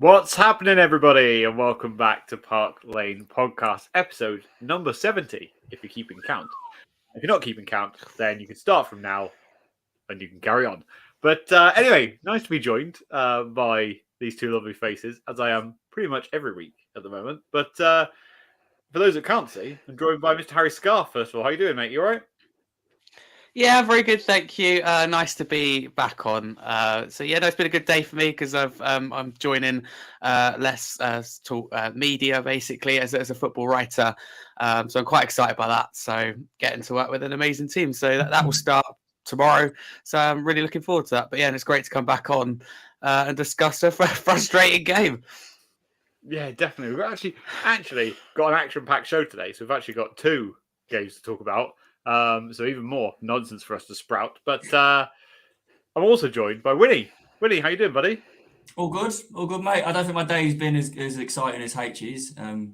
What's happening, everybody, and welcome back to Park Lane Podcast, episode number 70, if you're keeping count. If you're not keeping count, then you can start from now and you can carry on. But anyway, nice to be joined by these two lovely faces, as I am pretty much every week at the moment. But for those that can't see, I'm joined by Mr. Harry Scarf. First of all, how you doing, mate? You all right? Yeah, very good, thank you. Nice to be back on. It's been a good day for me because I'm joining less media basically as a football writer. So I'm quite excited by that. So getting to work with an amazing team. So that will start tomorrow. So I'm really looking forward to that. But yeah, and it's great to come back on and discuss a frustrating game. Yeah, definitely. We've actually got an action-packed show today, so we've actually got two games to talk about. So even more nonsense for us to sprout. But I'm also joined by Winnie. Winnie, how you doing, buddy? All good, mate. I don't think my day's been as exciting as H's. I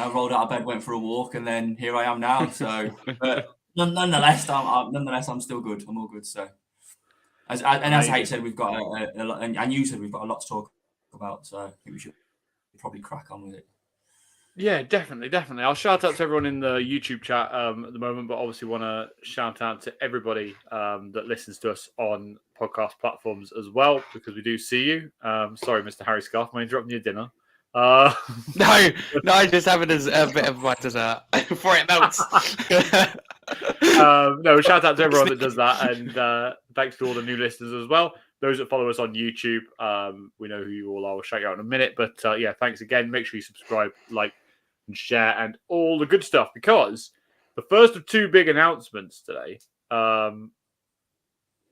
rolled out of bed, went for a walk, and then here I am now. So, but nonetheless, I'm still good. I'm all good. So, as H said, we've got a lot, and you said we've got a lot to talk about. So, I think we should probably crack on with it. Yeah, definitely. I'll shout out to everyone in the YouTube chat at the moment, but obviously want to shout out to everybody that listens to us on podcast platforms as well, because we do see you. Sorry, Mr. Harry Scarf, am I interrupting your dinner? No, just having a bit of my dessert before it melts. No, shout out to everyone that does that, and thanks to all the new listeners as well. Those that follow us on YouTube, we know who you all are. We'll shout you out in a minute, but yeah, thanks again. Make sure you subscribe, like, and share, and all the good stuff, because the first of two big announcements today,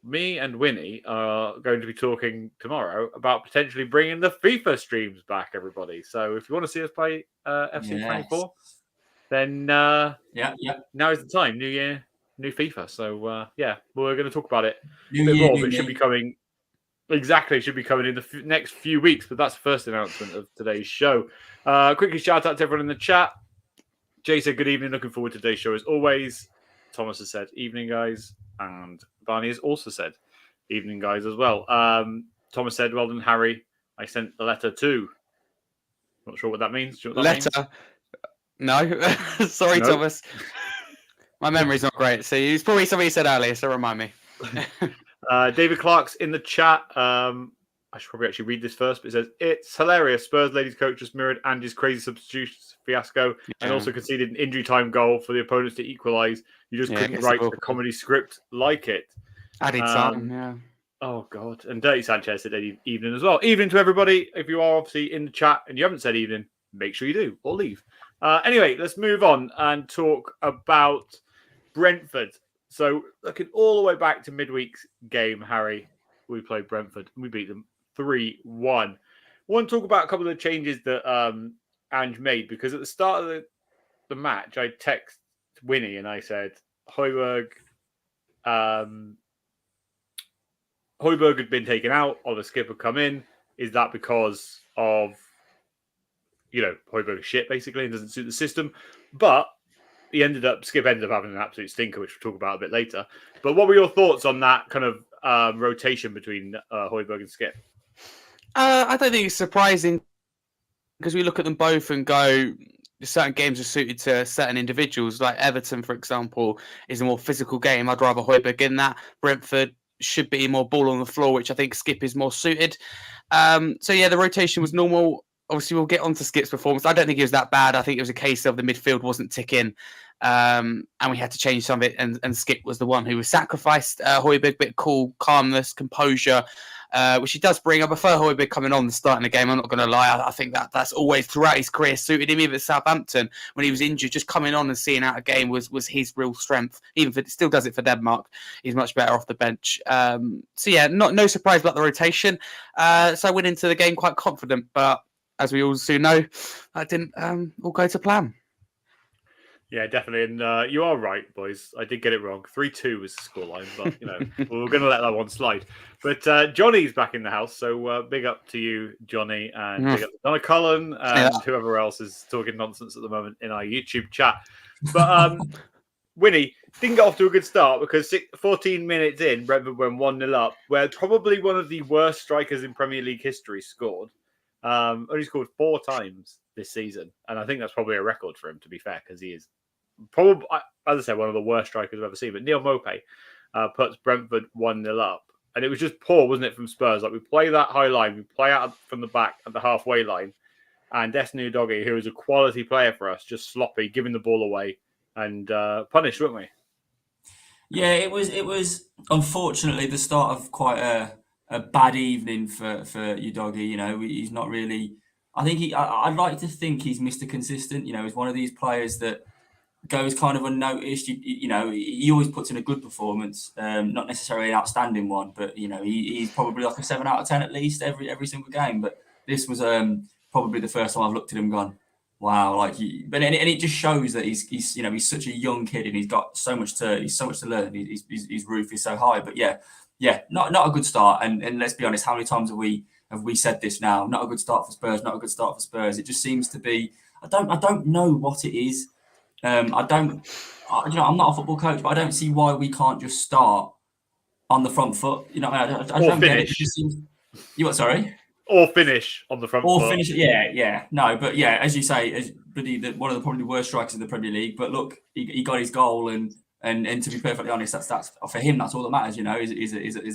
me and Winnie are going to be talking tomorrow about potentially bringing the FIFA streams back, everybody. So if you want to see us play FC24, then now is the time. New year, new FIFA. So we're going to talk about it a bit more, but it should be coming. Exactly, should be coming in the next few weeks, but that's the first announcement of today's show. Quickly shout out to everyone in the chat. Jay said, good evening, looking forward to today's show as always. Thomas has said, evening, guys. And Barney has also said, evening, guys, as well. Thomas said, well done, Harry. I sent the letter to. Not sure what that means. Do you know what that means? No. Sorry, no. Thomas. My memory's not great. So it's probably something you said earlier, so remind me. David Clark's in the chat. I should probably actually read this first, but it says, it's hilarious. Spurs ladies coach just mirrored Andy's crazy substitutions fiasco and also conceded an injury time goal for the opponents to equalise. You just couldn't write a comedy script like it. Added time, yeah. Oh, God. And Dirty Sanchez said evening as well. Evening to everybody. If you are obviously in the chat and you haven't said evening, make sure you do or leave. Anyway, let's move on and talk about Brentford. So looking all the way back to midweek's game, Harry, we played Brentford and we beat them 3-1. I want to talk about a couple of the changes that Ange made, because at the start of the match, I texted Winnie and I said, Højbjerg had been taken out, or the skip had come in. Is that because of, Højbjerg's shit, basically, and doesn't suit the system? But Skip ended up having an absolute stinker, which we'll talk about a bit later. But what were your thoughts on that kind of rotation between Højbjerg and Skip? I don't think it's surprising, because we look at them both and go, certain games are suited to certain individuals. Like Everton, for example, is a more physical game. I'd rather Højbjerg in that. Brentford should be more ball on the floor, which I think Skip is more suited. The rotation was normal. Obviously, we'll get onto Skip's performance. I don't think it was that bad. I think it was a case of the midfield wasn't ticking, and we had to change some of it, and Skip was the one who was sacrificed. Højbjerg, bit of cool, calmness, composure, which he does bring. I prefer Højbjerg coming on and starting the game. I'm not going to lie. I think that's always throughout his career suited him. Even at Southampton, when he was injured, just coming on and seeing out a game was his real strength. Even if it still does it for Denmark, he's much better off the bench. No surprise about the rotation. So I went into the game quite confident, but as we all soon know, that didn't all go to plan. Yeah, definitely. And you are right, boys. I did get it wrong. 3-2 was the scoreline, but, we're going to let that one slide. But Johnny's back in the house, so big up to you, Johnny, and big up to Donna Cullen and whoever else is talking nonsense at the moment in our YouTube chat. But Winnie didn't get off to a good start, because 14 minutes in, Brentford went 1-0 up, where probably one of the worst strikers in Premier League history scored. Only scored 4 times this season, and I think that's probably a record for him, to be fair, because he is probably, as I said, one of the worst strikers I've ever seen. But Neil Maupay puts Brentford 1-0 up, and it was just poor, wasn't it, from Spurs? Like, we play that high line, we play out from the back at the halfway line, and Destiny Udogie, who is a quality player for us, just sloppy, giving the ball away, and punished, weren't we? Yeah, it was unfortunately the start of quite a bad evening for Udogie. You know, he's not really. I think I'd like to think he's Mr. Consistent. You know, he's one of these players that goes kind of unnoticed. You know, he always puts in a good performance, not necessarily an outstanding one, but you know, he's probably like a 7 out of 10 at least every single game. But this was probably the first time I've looked at him and gone, wow, like and it just shows that he's you know, he's such a young kid and he's so much to learn. His roof is so high, but yeah, not a good start. And let's be honest, how many times have we said this now? Not a good start for Spurs. Not a good start for Spurs. It just seems to be. I don't know what it is. I'm not a football coach, but I don't see why we can't just start on the front foot. You know, I don't get it. It just seems. You what? Sorry. Or finish on the front foot. Or finish it. Yeah. No, but yeah, as you say, one of the probably worst strikers in the Premier League. But look, he got his goal, and to be perfectly honest, that's for him. That's all that matters. You know, is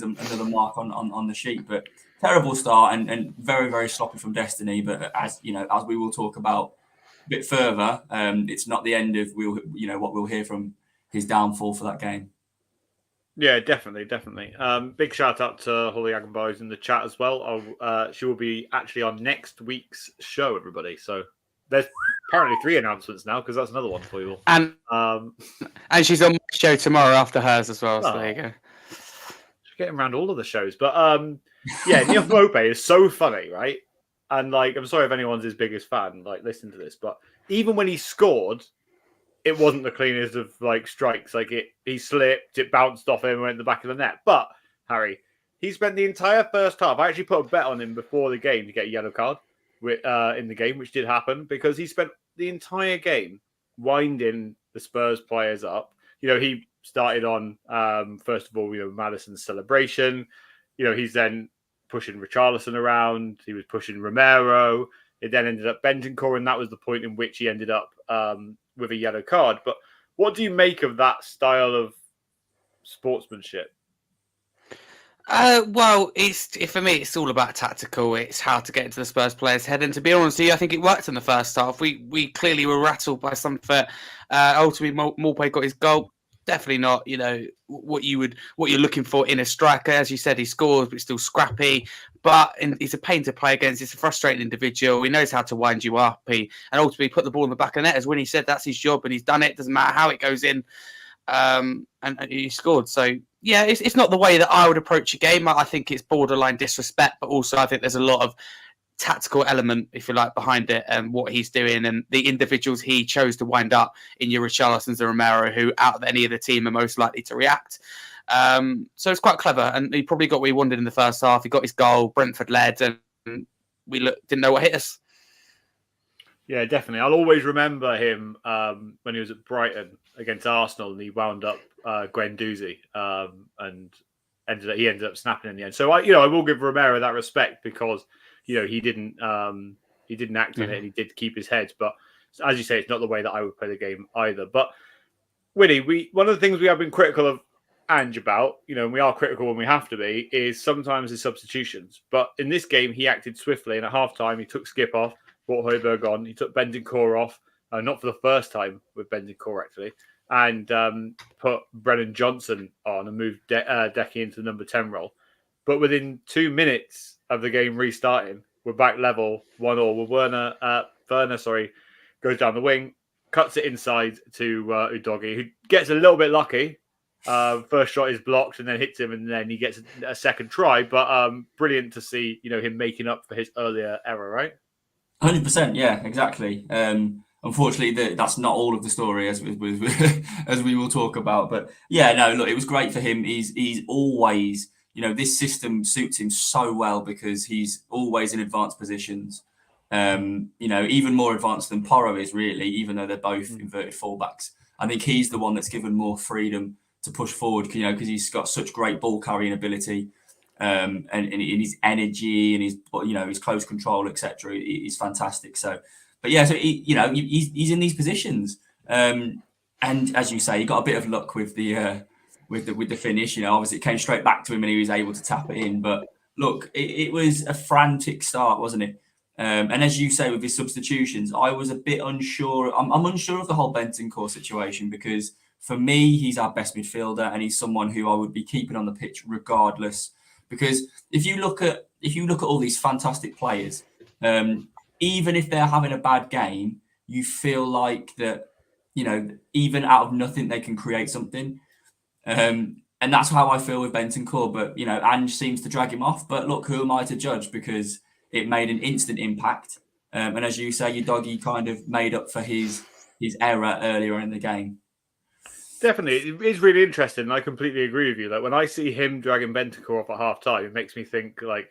another mark on the sheet. But terrible start and very, very sloppy from Destiny. But as you know, as we will talk about a bit further, it's not the end of what we'll hear from his downfall for that game. Yeah, definitely. Big shout out to Holly Agambo's in the chat as well. She will be actually on next week's show, everybody. So there's apparently 3 announcements now, because that's another one for you all. And she's on my show tomorrow after hers as well. So there you go. She's getting around all of the shows, but yeah, Neil Maupay is so funny, right? And like, I'm sorry if anyone's his biggest fan, like, listen to this, but even when he scored, it wasn't the cleanest of like strikes. Like, he slipped, it bounced off him and went in the back of the net. But Harry, he spent the entire first half. I actually put a bet on him before the game to get a yellow card in the game, which did happen, because he spent the entire game winding the Spurs players up. You know, he started on first of all, you know, Maddison's celebration. You know, he's then pushing Richarlison around. He was pushing Romero. It then ended up Bentancur, and that was the point in which he ended up with a yellow card. But what do you make of that style of sportsmanship? Well, for me, it's all about tactical. It's how to get into the Spurs players' head. And to be honest with you, I think it worked in the first half. We clearly were rattled by something. Ultimately, Maupay got his goal. Definitely not, you know, what you're looking for in a striker. As you said, he scores, but he's still scrappy. But he's a pain to play against. He's a frustrating individual. He knows how to wind you up. And ultimately put the ball in the back of the net. As Winnie said, that's his job, and he's done it. Doesn't matter how it goes in. And he scored. So, yeah, it's not the way that I would approach a game. I think it's borderline disrespect, but also I think there's a lot of tactical element, if you like, behind it, and what he's doing and the individuals he chose to wind up in your Richarlison's and Romero, who out of any of the team are most likely to react. So it's quite clever, and he probably got what he wanted in the first half. He got his goal, Brentford led, and we didn't know what hit us. Yeah, definitely. I'll always remember him when he was at Brighton against Arsenal, and he wound up Guendouzi, and he ended up snapping in the end. So I will give Romero that respect, because you know, he didn't act in it, and he did keep his head. But as you say, it's not the way that I would play the game either. But Winnie, one of the things we have been critical of Ange about, you know, and we are critical when we have to be, is sometimes his substitutions. But in this game, he acted swiftly, and at half-time, he took Skip off, brought Højbjerg on, he took Bentancur off, not for the first time with Bentancur, actually, and put Brennan Johnson on and moved Decky into the number 10 role. But within 2 minutes of the game restarting, we're back level 1-1. Werner goes down the wing, cuts it inside to Udogie, who gets a little bit lucky. First shot is blocked and then hits him, and then he gets a second try. But brilliant to see, you know, him making up for his earlier error, right? 100%, yeah, exactly. Unfortunately, that's not all of the story, as we will talk about. But yeah, no, look, it was great for him. He's always, you know, this system suits him so well, because he's always in advanced positions. You know, even more advanced than Porro is, really, even though they're both inverted fullbacks. I think he's the one that's given more freedom to push forward, you know, because he's got such great ball carrying ability. and his energy and his his close control, etc. is fantastic. So, but yeah, so he's in these positions, and as you say, he got a bit of luck with the finish. Obviously it came straight back to him and he was able to tap it in. But look, it was a frantic start, wasn't it? And as you say, with his substitutions, I was a bit unsure. I'm unsure of the whole Bentancur situation because for me, he's our best midfielder and he's someone who I would be keeping on the pitch regardless. Because if you look at all these fantastic players, even if they're having a bad game, you feel like that, even out of nothing they can create something. And that's how I feel with Bentancur. But Ange seems to drag him off. But look, who am I to judge? Because it made an instant impact. And as you say, your doggy kind of made up for his error earlier in the game. Definitely. It is really interesting. I completely agree with you. Like when I see him dragging Bentancur off at half time, it makes me think like,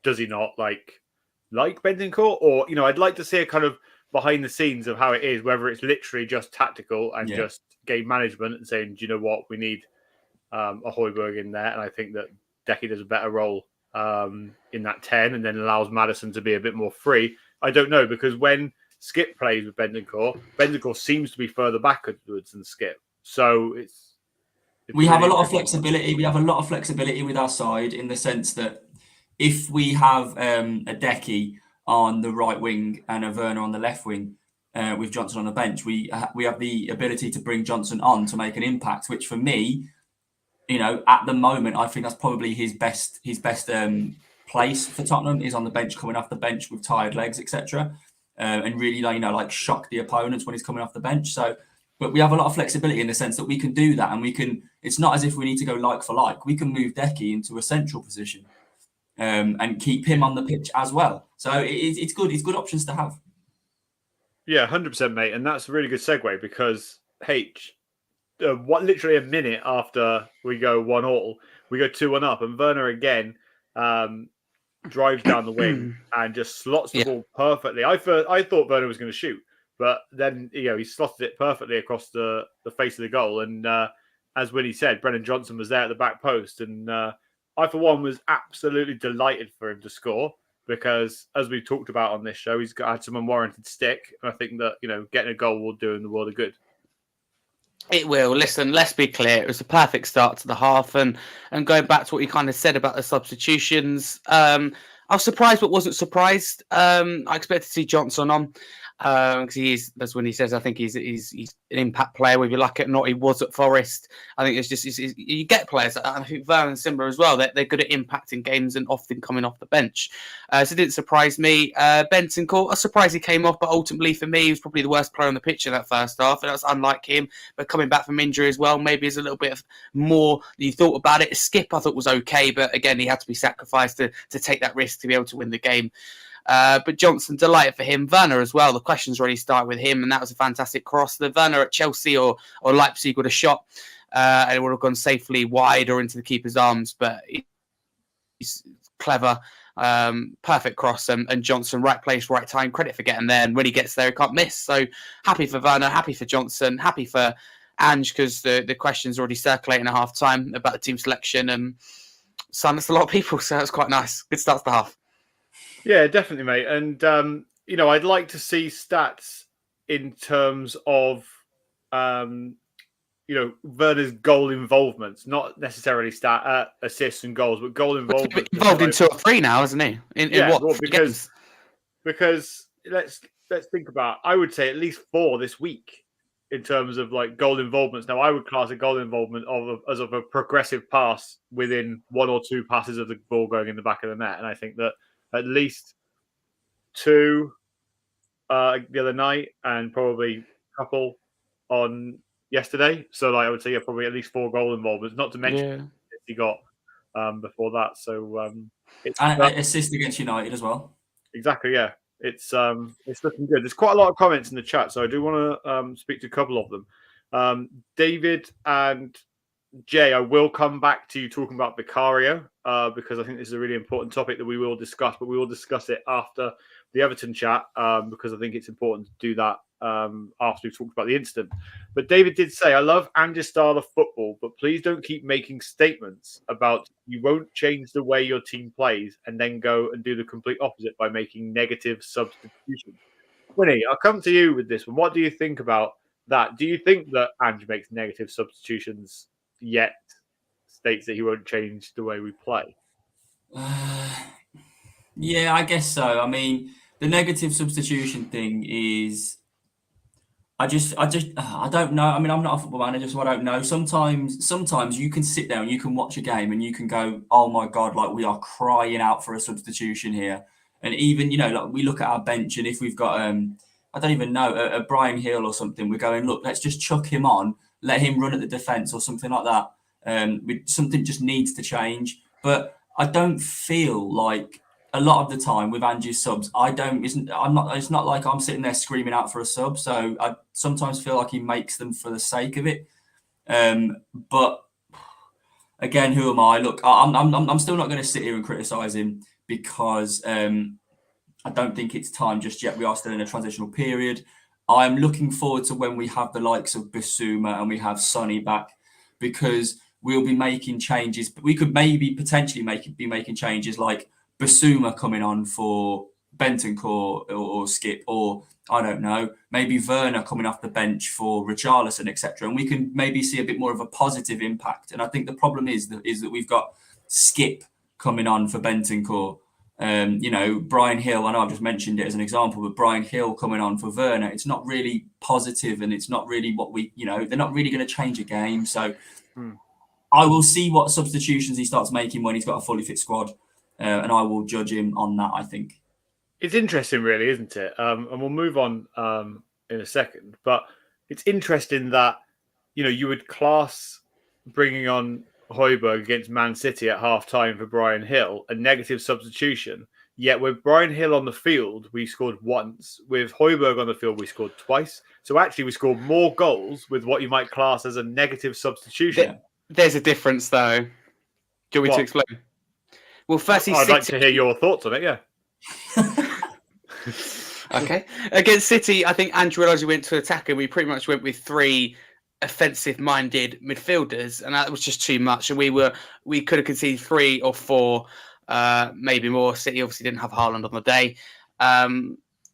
does he not like Bentancur? Or, I'd like to see a kind of behind the scenes of how it is, whether it's literally just tactical and just game management and saying, do you know what, we need a Højbjerg in there. And I think that Decky does a better role in that 10 and then allows Maddison to be a bit more free. I don't know, because when Skip plays with Bentancur seems to be further backwards than Skip. So we have a lot of flexibility. We have a lot of flexibility with our side in the sense that if we have a Decky on the right wing and a Werner on the left wing with Johnson on the bench, we have the ability to bring Johnson on to make an impact, which for me, at the moment, I think that's probably his best place for Tottenham is on the bench, coming off the bench with tired legs, etc. And really shock the opponents when he's coming off the bench. So, but we have a lot of flexibility in the sense that we can do that, and we can. It's not as if we need to go like for like. We can move Decky into a central position and keep him on the pitch as well. So it's good. It's good options to have. Yeah, 100%, mate, and that's a really good segue because literally a minute after we go 1-1, we go 2-1 up, and Werner again drives down the wing and just slots the ball perfectly. I thought Werner was going to shoot, but then he slotted it perfectly across the face of the goal. And as Winnie said, Brennan Johnson was there at the back post, and I for one was absolutely delighted for him to score because, as we talked about on this show, he's had some unwarranted stick, and I think that getting a goal will do him the world of good. It will. Listen, let's be clear. It was a perfect start to the half. And going back to what you kind of said about the substitutions, I was surprised but wasn't surprised. I expected to see Johnson on because that's when he says, I think he's an impact player, whether you like it or not. He was at Forest. I think it's just you get players. I think Werner and Simba as well. They're good at impacting games and often coming off the bench. So it didn't surprise me. Bentancur, I was surprised he came off, but ultimately for me, he was probably the worst player on the pitch in that first half. And that's unlike him. But coming back from injury as well, maybe there's a little bit of more than you thought about it. Skip, I thought was okay, but again, he had to be sacrificed to take that risk to be able to win the game. But Johnson, delighted for him. Werner as well. The questions already start with him, and that was a fantastic cross. The Werner at Chelsea or Leipzig would have shot, and it would have gone safely wide or into the keeper's arms. But he's clever, perfect cross, and Johnson, right place, right time. Credit for getting there, and when he gets there, he can't miss. So happy for Werner, happy for Johnson, happy for Ange because the questions already circulating at half time about the team selection, and silenced a lot of people. So that's quite nice. Good start to the half. Yeah, definitely, mate. And, I'd like to see stats in terms of, Werner's goal involvements, not necessarily assists and goals, but goal involvement. Involved in 2 or 3 now, isn't he? Because let's think about, I would say at least 4 this week in terms of like goal involvements. Now, I would class a goal involvement as of a progressive pass within 1 or 2 passes of the ball going in the back of the net. And I think that at least 2 the other night and probably a couple on yesterday. So I would say probably at least 4 goal involvements, not to mention he got before that. So it's assist against United as well. Exactly, yeah. It's looking good. There's quite a lot of comments in the chat, so I do want to speak to a couple of them. David and Jay, I will come back to you talking about Vicario because I think this is a really important topic that we will discuss, but we will discuss it after the Everton chat because I think it's important to do that after we've talked about the incident. But David did say, I love Ange's style of football, but please don't keep making statements about you won't change the way your team plays and then go and do the complete opposite by making negative substitutions. Winnie, I'll come to you with this one. What do you think about that? Do you think that Ange makes negative substitutions yet states that he won't change the way we play? Yeah, I guess so. I mean, the negative substitution thing is, I don't know. I mean, I'm not a football manager, so I don't know. Sometimes you can sit there and you can watch a game and you can go, "Oh my God, like we are crying out for a substitution here." And even, like we look at our bench, and if we've got, I don't even know, a Brian Hill or something, we're going, look, let's just chuck him on, let him run at the defence or something like that. Something just needs to change. But I don't feel like a lot of the time with Ange's subs, it's not like I'm sitting there screaming out for a sub. So I sometimes feel like he makes them for the sake of it. But again, who am I? Look, I'm still not going to sit here and criticise him because I don't think it's time just yet. We are still in a transitional period. I'm looking forward to when we have the likes of Bissouma and we have Sonny back, because we'll be making changes. But we could maybe potentially be making changes like Bissouma coming on for Bentancur or Skip, or I don't know, maybe Werner coming off the bench for Richarlison, etc. And we can maybe see a bit more of a positive impact. And I think the problem is that we've got Skip coming on for Bentancur. Brian Hill, I know I've just mentioned it as an example, but Brian Hill coming on for Werner, it's not really positive, and it's not really what they're not really going to change a game. So I will see what substitutions he starts making when he's got a fully fit squad. And I will judge him on that, I think. It's interesting, really, isn't it? And we'll move on in a second. But it's interesting that, you would class bringing on Højbjerg against Man City at half-time for Brian Hill a negative substitution. Yet with Brian Hill on the field, we scored once. With Højbjerg on the field, we scored twice. So actually, we scored more goals with what you might class as a negative substitution. There's a difference, though. Do you want me to explain? Well, firstly, I'd like to hear your thoughts on it, yeah. Okay. Against City, I think Ange realised we went to attack, and we pretty much went with three offensive-minded midfielders, and that was just too much. And we could have conceded 3 or 4, maybe more. City obviously didn't have Haaland on the day.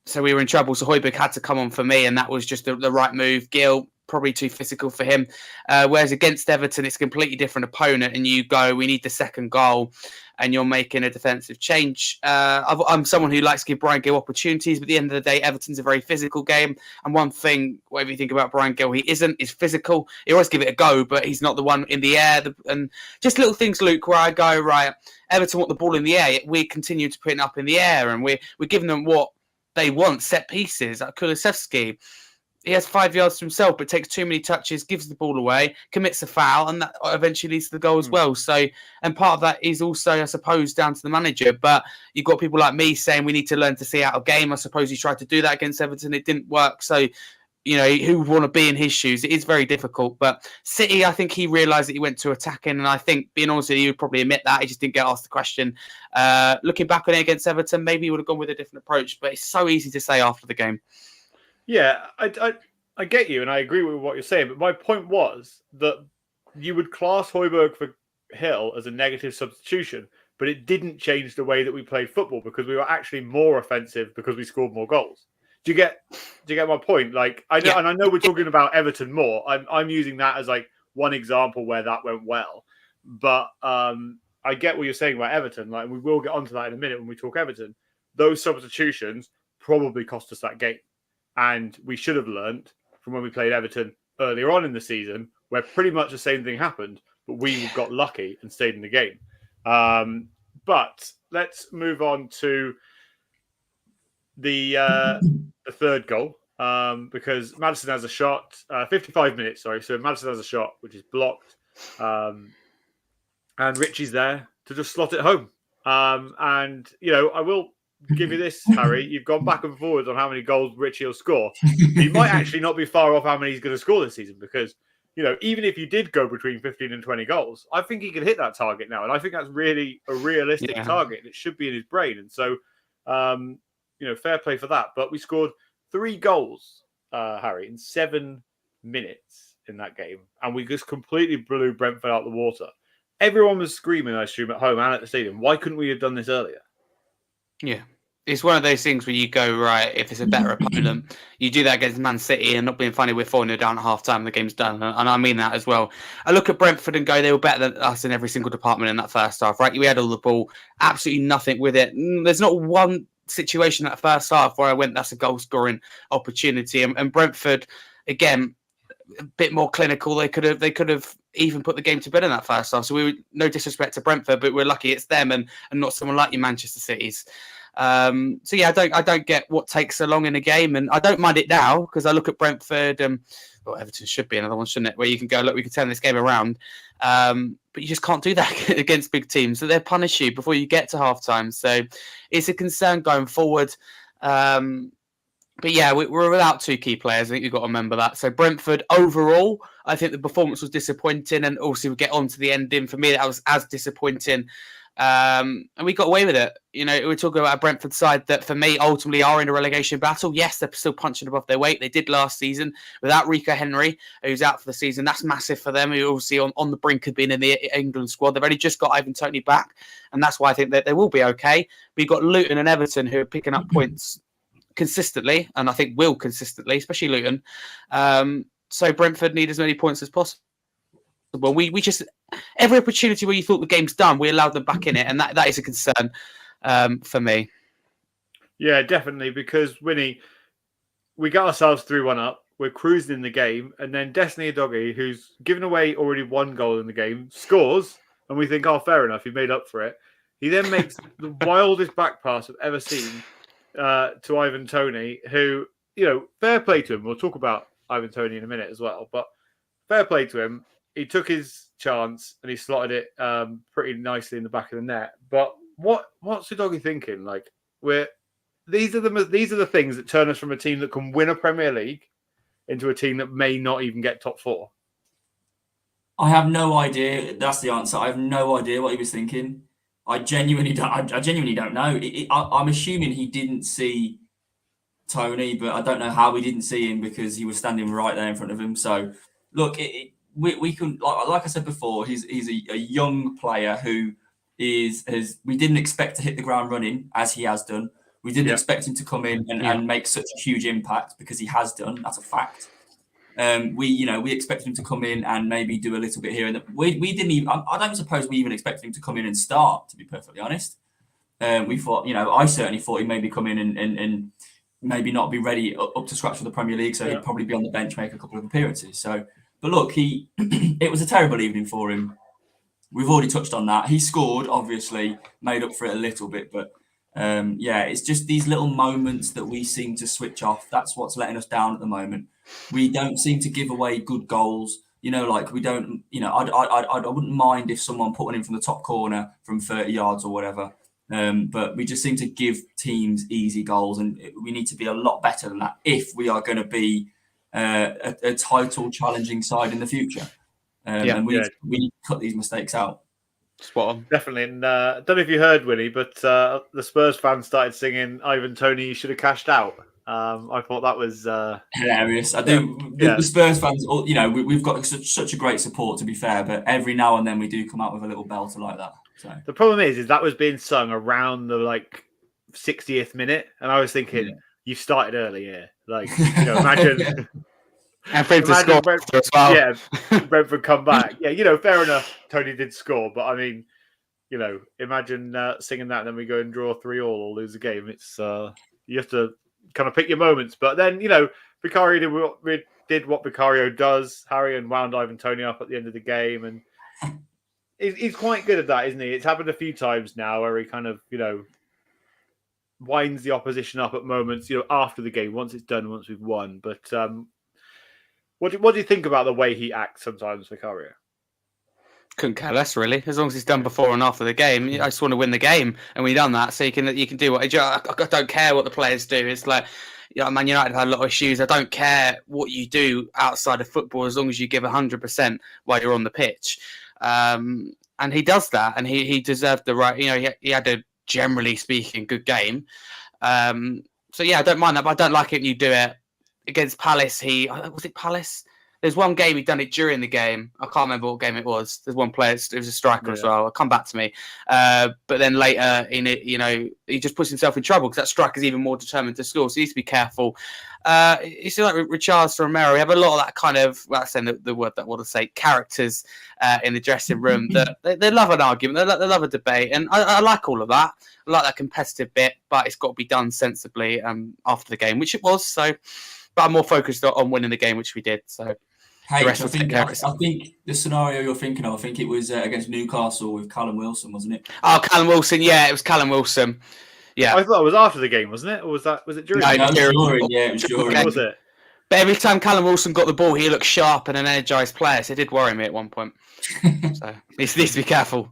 So we were in trouble. So Højbjerg had to come on for me, and that was just the right move. Gil, probably too physical for him. Whereas against Everton, it's a completely different opponent, and you go, we need the second goal, and you're making a defensive change. I'm someone who likes to give Brian Gill opportunities, but at the end of the day, Everton's a very physical game. And one thing, whatever you think about Brian Gill, he is physical. He always give it a go, but he's not the one in the air. And just little things, Luke, where I go, right, Everton want the ball in the air, yet we continue to put it up in the air, and we're giving them what they want, set pieces. Like Kulusevski, he has 5 yards to himself, but takes too many touches, gives the ball away, commits a foul, and that eventually leads to the goal as well. So, and part of that is also, I suppose, down to the manager. But you've got people like me saying we need to learn to see out a game. I suppose he tried to do that against Everton. It didn't work. So, who would want to be in his shoes? It is very difficult. But City, I think he realised that he went to attacking. And I think, being honest with you, he would probably admit that. He just didn't get asked the question. Looking back on it against Everton, maybe he would have gone with a different approach. But it's so easy to say after the game. Yeah, I get you, and I agree with what you're saying. But my point was that you would class Højbjerg for Hill as a negative substitution, but it didn't change the way that we played football because we were actually more offensive because we scored more goals. Do you get my point? Like I know, yeah. And I know we're talking about Everton more. I'm using that as like one example where that went well, but I get what you're saying about Everton. Like we will get onto that in a minute when we talk Everton. Those substitutions probably cost us that game. And we should have learned from when we played Everton earlier on in the season, where pretty much the same thing happened, but we got lucky and stayed in the game. But let's move on to the third goal, because Maddison has a shot, 55 minutes, sorry. So Maddison has a shot, which is blocked. And Richie's there to just slot it home. And, I will give you this, Harry. You've gone back and forwards on how many goals Richie will score. You might actually not be far off how many he's going to score this season because, even if you did go between 15 and 20 goals, I think he can hit that target now. And I think that's really a realistic target. It should be in his brain. And so, fair play for that. But we scored 3 goals, Harry, in 7 minutes in that game. And we just completely blew Brentford out the water. Everyone was screaming, I assume, at home and at the stadium. Why couldn't we have done this earlier? Yeah. It's one of those things where you go, right, if it's a better opponent, you do that against Man City and not being funny, we're 4-0 down at half-time, the game's done. And I mean that as well. I look at Brentford and go, they were better than us in every single department in that first half, right? We had all the ball, absolutely nothing with it. There's not one situation in that first half where I went, that's a goal-scoring opportunity. And Brentford, again, a bit more clinical. They could have even put the game to bed in that first half. So we were, no disrespect to Brentford, but we're lucky it's them and not someone like your Manchester City's. So yeah, I don't get what takes so long in a game, and I don't mind it now because I look at Brentford. Everton should be another one, shouldn't it? Where you can go, look, we can turn this game around, but you just can't do that against big teams. So they punish you before you get to half time. So it's a concern going forward. But yeah, we're without 2 key players. I think you've got to remember that. So Brentford overall, I think the performance was disappointing, and also we get on to the ending. For me, that was as disappointing. And we got away with it. We're talking about a Brentford side that, for me, ultimately are in a relegation battle. Yes, they're still punching above their weight. They did last season without Rico Henry, who's out for the season. That's massive for them. Who obviously on the brink of being in the England squad. They've only just got Ivan Toney back, and that's why I think that they will be okay. But you've got Luton and Everton who are picking up points consistently, and I think will consistently, especially Luton. So Brentford need as many points as possible. We just, every opportunity where you thought the game's done, we allowed them back in it, and that is a concern for me. Yeah, definitely, because Winnie, we got ourselves 3-1 up. We're cruising in the game, and then Destiny Udogie, who's given away already 1 goal in the game, scores, and we think, oh, fair enough, he made up for it. He then makes the wildest back pass I've ever seen to Ivan Toney, who, fair play to him. We'll talk about Ivan Toney in a minute as well, but fair play to him. He took his chance and he slotted it pretty nicely in the back of the net. But what's Udogie thinking? Like, these are the things that turn us from a team that can win a Premier League into a team that may not even get top 4. I have no idea. That's the answer. I have no idea what he was thinking. I genuinely don't know. I'm assuming he didn't see Toney, but I don't know how he didn't see him because he was standing right there in front of him. So, look, we can, like I said before, he's a young player who we didn't expect to hit the ground running as he has done. We didn't expect him to come in and make such a huge impact because he has done. That's a fact. We expected him to come in and maybe do a little bit here, and we didn't even. I don't suppose we even expected him to come in and start. To be perfectly honest, we thought, I certainly thought he'd maybe come in and maybe not be ready up to scratch for the Premier League, so he'd probably be on the bench, make a couple of appearances. So, but look, it was a terrible evening for him. We've already touched on that. He scored, obviously, made up for it a little bit, but it's just these little moments that we seem to switch off. That's what's letting us down at the moment. We don't seem to give away good goals. We don't. I wouldn't mind if someone put one in from the top corner from 30 yards or whatever. But we just seem to give teams easy goals, and we need to be a lot better than that if we are going to be a title challenging side in the future. And we need to cut these mistakes out. Spot on. Definitely. And I don't know if you heard, Winnie, but the Spurs fans started singing Ivan Toney, you should have cashed out. I thought that was hilarious. I do. The Spurs fans, we've got such a great support, to be fair, but every now and then we do come out with a little belter like that. So the problem is that was being sung around the 60th minute, and I was thinking, you started early here. Imagine. And for him to score after as well. Yeah, Brentford come back. Yeah, fair enough. Tony did score, but I mean, imagine singing that and then we go and draw 3-3 or lose the game. It's you have to kind of pick your moments. But then, Vicario did what Vicario does. Harry and wound Ivan Toney up at the end of the game, and he's quite good at that, isn't he? It's happened a few times now where he kind of, winds the opposition up at moments, after the game, once it's done, once we've won. But what do you think about the way he acts sometimes, Vicario? Couldn't care less, really. As long as it's done before and after the game, I just want to win the game, and we've done that. So you can do what I don't care what the players do. It's like Man United had a lot of issues. I don't care what you do outside of football as long as you give 100% while you're on the pitch. And he does that, and he deserved the right. He had a, generally speaking, good game. So yeah, I don't mind that, but I don't like it when you do it against Palace. Was it Palace? There's one game he'd done it during the game. I can't remember what game it was. There's one player, it was a striker as well. It'll come back to me. But then later in it, he just puts himself in trouble because that striker's even more determined to score. So he needs to be careful. It's like Richarlison, Romero. We have a lot of that kind of, well, that's saying the word that I want to say, characters in the dressing room that they love an argument. They love a debate. And I like all of that. I like that competitive bit, but it's got to be done sensibly after the game, which it was. So, but I'm more focused on winning the game, which we did. So. Hey, I think the scenario you're thinking of, I think it was against Newcastle with Callum Wilson, wasn't it? Oh, Callum Wilson, yeah, it was Callum Wilson. Yeah, I thought it was after the game, wasn't it? Or was it during? No, it was during. Yeah, it was during. Was it? But every time Callum Wilson got the ball, he looked sharp and an energised player. So it did worry me at one point. So he needs to be careful.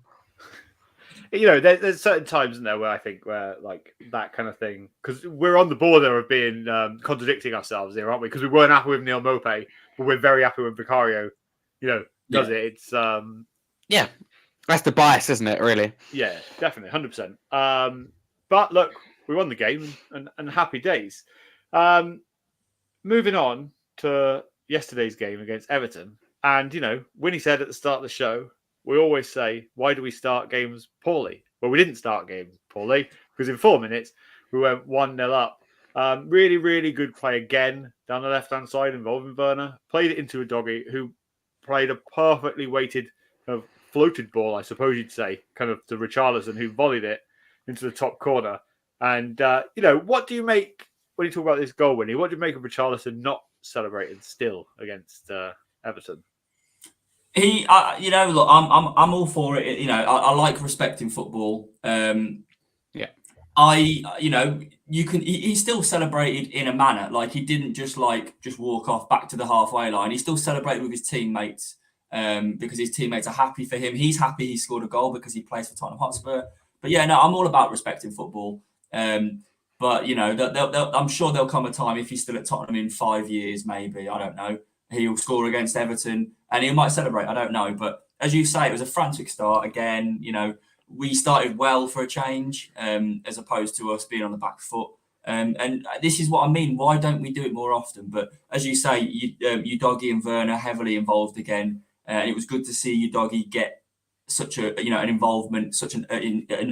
There's certain times, isn't there, where I think like that kind of thing, because we're on the border of being contradicting ourselves here, aren't we? Because we weren't happy with Neil Maupay, but we're very happy with Vicario. Does it? It's yeah, that's the bias, isn't it? Really? Yeah, definitely, 100%. But look, we won the game, and happy days. Moving on to yesterday's game against Everton, and Winnie said at the start of the show, we always say, why do we start games poorly? Well, we didn't start games poorly because in 4 minutes, we went 1-0 up. Really, really good play again down the left-hand side involving Werner. Played it into a doggy who played a perfectly weighted kind of floated ball, I suppose you'd say, kind of to Richarlison, who volleyed it into the top corner. And, what do you make, when you talk about this goal, Winnie, what do you make of Richarlison not celebrating still against Everton? Look, I'm all for it. I like respecting football. He still celebrated in a manner, like he didn't just walk off back to the halfway line. He still celebrated with his teammates because his teammates are happy for him. He's happy he scored a goal because he plays for Tottenham Hotspur. But yeah, no, I'm all about respecting football. But I'm sure there'll come a time if he's still at Tottenham in 5 years, maybe, I don't know, he'll score against Everton and he might celebrate. I don't know. But as you say, it was a frantic start again. We started well for a change, as opposed to us being on the back foot. And this is what I mean. Why don't we do it more often? But as you say, Udogie and Werner heavily involved again. And it was good to see Udogie get such an involvement, such an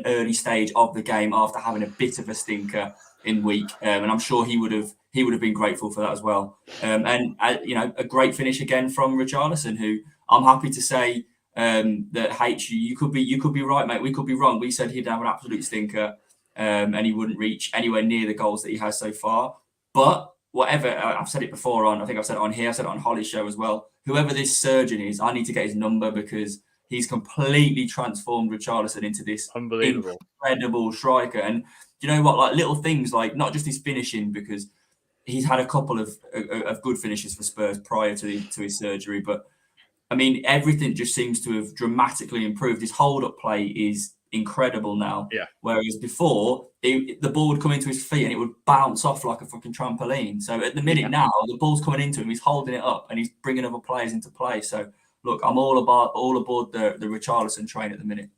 early stage of the game after having a bit of a stinker in week. And I'm sure he would have been grateful for that as well. A great finish again from Richarlison, who I'm happy to say that you could be right, mate. We could be wrong. We said he'd have an absolute stinker, and he wouldn't reach anywhere near the goals that he has so far. But whatever, I've said it before I think I've said it on here, I said it on Holly's show as well. Whoever this surgeon is, I need to get his number because he's completely transformed Richarlison into this incredible striker. And you know what? Like little things, like not just his finishing, because he's had a couple of good finishes for Spurs prior to his surgery, but I mean, everything just seems to have dramatically improved. His hold-up play is incredible now. Yeah. Whereas before, the ball would come into his feet and it would bounce off like a fucking trampoline. So at the minute now, the ball's coming into him, he's holding it up and he's bringing other players into play. So look, I'm all aboard the Richarlison train at the minute.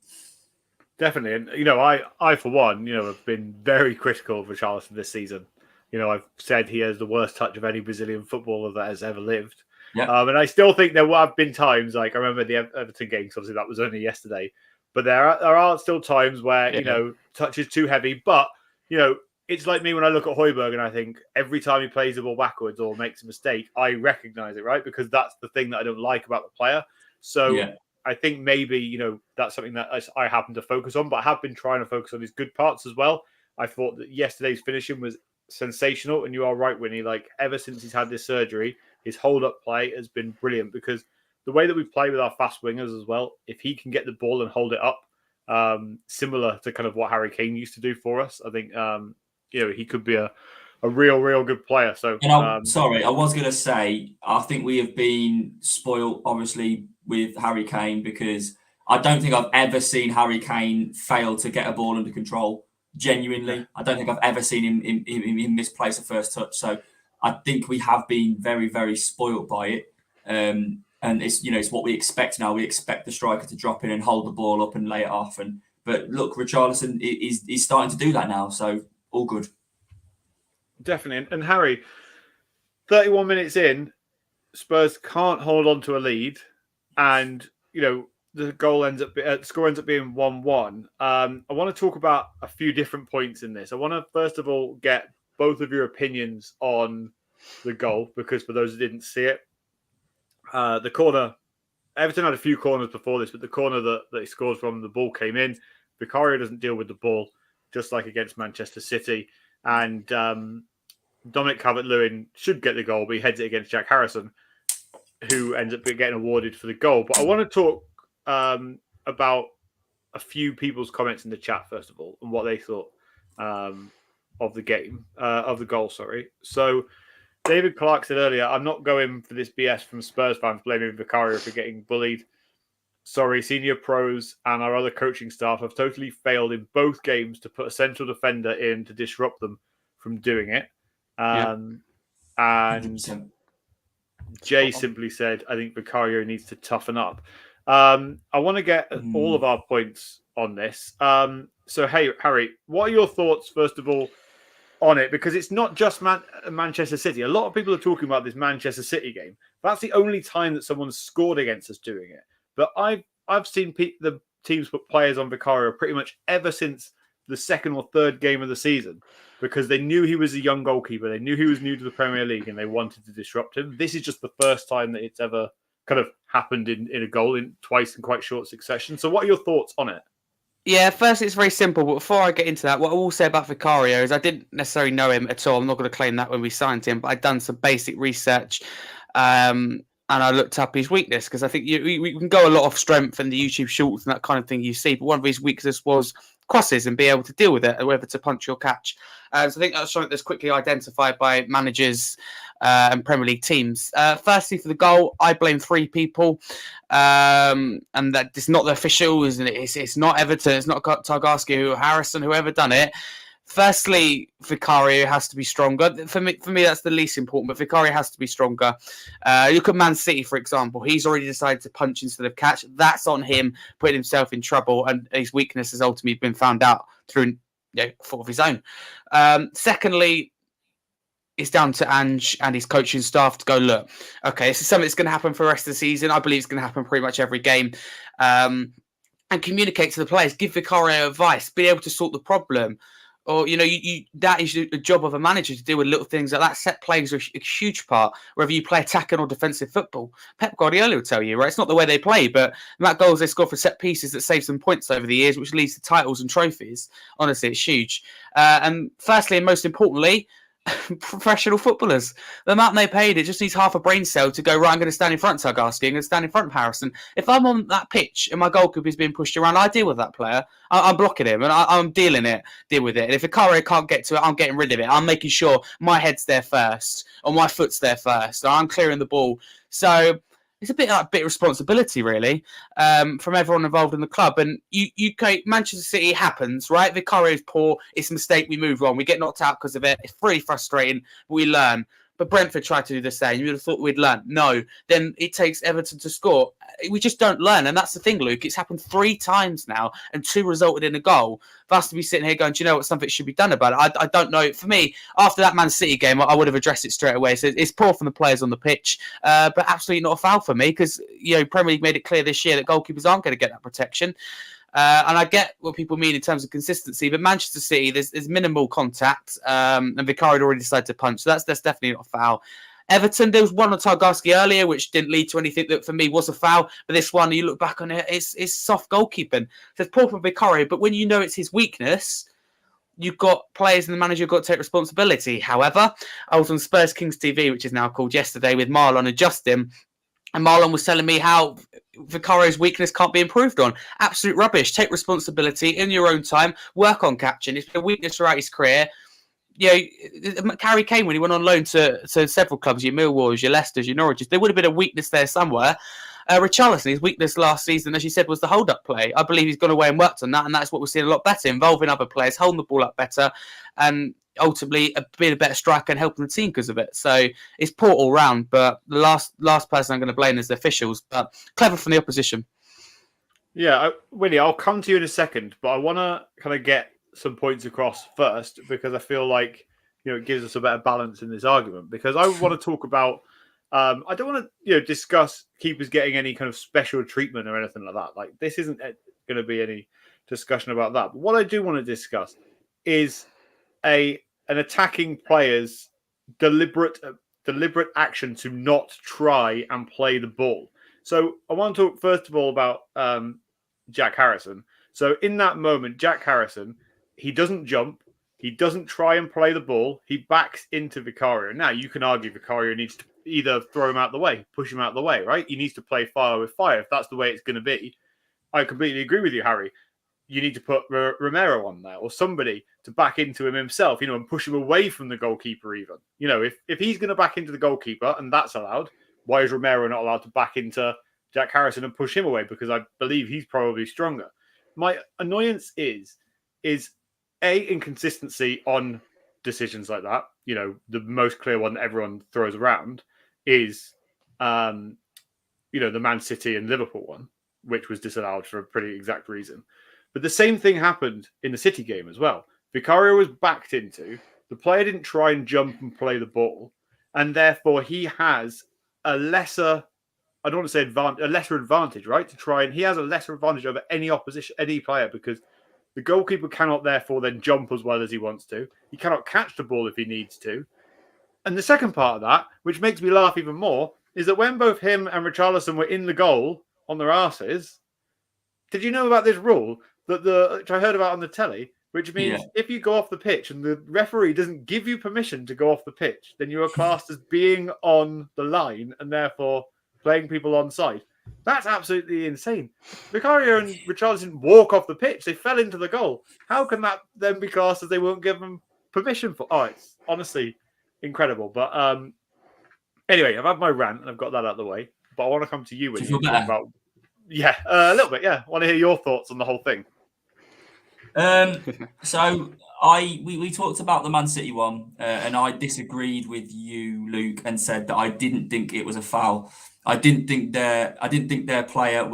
Definitely. And, I for one, have been very critical of Richarlison this season. I've said he has the worst touch of any Brazilian footballer that has ever lived. Yeah. And I still think there have been times, like I remember the Everton games, obviously that was only yesterday, but there are still times where, touch is too heavy. But, it's like me when I look at Højbjerg and I think every time he plays the ball backwards or makes a mistake, I recognize it, right? Because that's the thing that I don't like about the player. So I think maybe, that's something that I happen to focus on, but I have been trying to focus on his good parts as well. I thought that yesterday's finishing was sensational. And you are right, Winnie, like ever since he's had this surgery, his hold-up play has been brilliant because the way that we play with our fast wingers as well, if he can get the ball and hold it up, similar to kind of what Harry Kane used to do for us, I think, he could be a real good player. So, I was going to say, I think we have been spoiled, obviously, with Harry Kane because I don't think I've ever seen Harry Kane fail to get a ball under control. Genuinely, I don't think I've ever seen him misplace a first touch. So I think we have been very, very spoilt by it. And it's what we expect now. We expect the striker to drop in and hold the ball up and lay it off. But look, Richarlison is starting to do that now. So all good. Definitely. And Harry, 31 minutes in, Spurs can't hold on to a lead, and the score ends up being 1-1. I want to talk about a few different points in this. I want to first of all get both of your opinions on the goal, because for those who didn't see it, the corner, Everton had a few corners before this, but the corner that he scored from, the ball came in. Vicario doesn't deal with the ball, just like against Manchester City, and Dominic Calvert-Lewin should get the goal, but he heads it against Jack Harrison, who ends up getting awarded for the goal. But I want to talk about a few people's comments in the chat, first of all, and what they thought of the game, of the goal, sorry. So David Clark said earlier, I'm not going for this BS from Spurs fans blaming Vicario for getting bullied. Sorry, senior pros and our other coaching staff have totally failed in both games to put a central defender in to disrupt them from doing it. And 100%. Jay simply said, I think Vicario needs to toughen up. I want to get all of our points on this. So, hey, Harry, what are your thoughts, first of all, on it? Because it's not just Manchester City. A lot of people are talking about this Manchester City game. That's the only time that someone's scored against us doing it. But I've seen the teams put players on Vicario pretty much ever since the second or third game of the season, because they knew he was a young goalkeeper. They knew he was new to the Premier League and they wanted to disrupt him. This is just the first time that it's ever kind of happened in a goal twice in quite short succession. So what are your thoughts on it? Yeah, first, it's very simple. But before I get into that, what I will say about Vicario is I didn't necessarily know him at all. I'm not going to claim that when we signed him, but I'd done some basic research and I looked up his weakness, because I think we can go a lot of strength and the YouTube shorts and that kind of thing you see. But one of his weaknesses was crosses and be able to deal with it, whether to punch or catch. So I think that's something that's quickly identified by managers and Premier League teams. Firstly, for the goal, I blame three people, and that it's not the officials, and it's not Everton, it's not Targarski or Harrison, whoever done it. Firstly, Vicario has to be stronger. For me, that's the least important, but Vicario has to be stronger. Look at Man City, for example. He's already decided to punch instead of catch. That's on him, putting himself in trouble, and his weakness has ultimately been found out through fault of his own. Secondly, it's down to Ange and his coaching staff to go, look, okay, this is something that's going to happen for the rest of the season. I believe it's going to happen pretty much every game. And communicate to the players, give Vicario advice, be able to sort the problem. Or, that is the job of a manager, to deal with little things like that. Set plays are a huge part, whether you play attacking or defensive football. Pep Guardiola will tell you, right? It's not the way they play, but the amount of goals they score for set pieces that saves them points over the years, which leads to titles and trophies. Honestly, it's huge. And firstly, and most importantly, professional footballers. The amount they paid, it just needs half a brain cell to go, right, I'm going to stand in front of Targarski, I'm going to stand in front of Harrison. If I'm on that pitch and my goalkeeper is being pushed around, I deal with that player. I'm blocking him and I'm deal with it. And if Vicario can't get to it, I'm getting rid of it. I'm making sure my head's there first or my foot's there first. Or I'm clearing the ball. So it's a bit of responsibility, really, from everyone involved in the club. And Manchester City happens, right? Vicario's poor. It's a mistake. We move on. We get knocked out because of it. It's really frustrating, but we learn. But Brentford tried to do the same. You would have thought we'd learn. No. Then it takes Everton to score. We just don't learn. And that's the thing, Luke. It's happened 3 times now, and 2 resulted in a goal. For us to be sitting here going, do you know what, something should be done about it? I don't know. For me, after that Man City game, I would have addressed it straight away. So it's poor from the players on the pitch, but absolutely not a foul for me, because Premier League made it clear this year that goalkeepers aren't going to get that protection. And I get what people mean in terms of consistency, but Manchester City, there's minimal contact, and Vicario had already decided to punch, so that's definitely not a foul. Everton, there was one on Targarski earlier, which didn't lead to anything that for me was a foul, but this one, you look back on it, it's soft goalkeeping. So it's poor from Vicario, but when you know it's his weakness, you've got players and the manager have got to take responsibility. However, I was on Spurs Kings TV, which is now called, yesterday with Marlon and Justin, and Marlon was telling me how Vicario's weakness can't be improved on. Absolute rubbish. Take responsibility in your own time. Work on catching. It's been a weakness throughout his career. Harry Kane, when he went on loan to several clubs, your Millwalls, your Leicesters, your Norwiches, there would have been a weakness there somewhere. Richarlison, his weakness last season, as you said, was the hold-up play. I believe he's gone away and worked on that, and that's what we're seeing a lot better, involving other players, holding the ball up better, and ultimately being a better striker and helping the team because of it. So it's poor all round, but the last person I'm going to blame is the officials, but clever from the opposition. Yeah, Willie, I'll come to you in a second, but I want to kind of get some points across first because I feel like it gives us a better balance in this argument. Because I want to talk about, I don't want to discuss keepers getting any kind of special treatment or anything like that. Like this isn't going to be any discussion about that. But what I do want to discuss is an attacking player's deliberate action to not try and play the ball. So I want to talk first of all about Jack Harrison. So in that moment, Jack Harrison, he doesn't jump. He doesn't try and play the ball. He backs into Vicario. Now, you can argue Vicario needs to either throw him out the way, push him out the way, right? He needs to play fire with fire if that's the way it's going to be. I completely agree with you, Harry. You need to put Romero on there or somebody to back into him himself, and push him away from the goalkeeper even. If he's going to back into the goalkeeper and that's allowed, why is Romero not allowed to back into Jack Harrison and push him away? Because I believe he's probably stronger. My annoyance is inconsistency on decisions like that. The most clear one that everyone throws around is, the Man City and Liverpool one, which was disallowed for a pretty exact reason. But the same thing happened in the City game as well. Vicario was backed into. The player didn't try and jump and play the ball, and therefore he has a lesser, I don't want to say a lesser advantage, right? He has a lesser advantage over any player because the goalkeeper cannot therefore then jump as well as he wants to. He cannot catch the ball if he needs to. And the second part of that, which makes me laugh even more, is that when both him and Richarlison were in the goal on their arses, did you know about this rule which I heard about on the telly, which means if you go off the pitch and the referee doesn't give you permission to go off the pitch, then you are classed as being on the line and therefore playing people on side. That's absolutely insane. Vicario and Richarlison walk off the pitch. They fell into the goal. How can that then be classed as they won't give them permission for? Oh, it's honestly incredible. But anyway, I've had my rant and I've got that out of the way. But I want to come to you when you talk about. Yeah, a little bit. Yeah, I want to hear your thoughts on the whole thing. So we talked about the Man City one, and I disagreed with you, Luke, and said that I didn't think it was a foul. I didn't think their player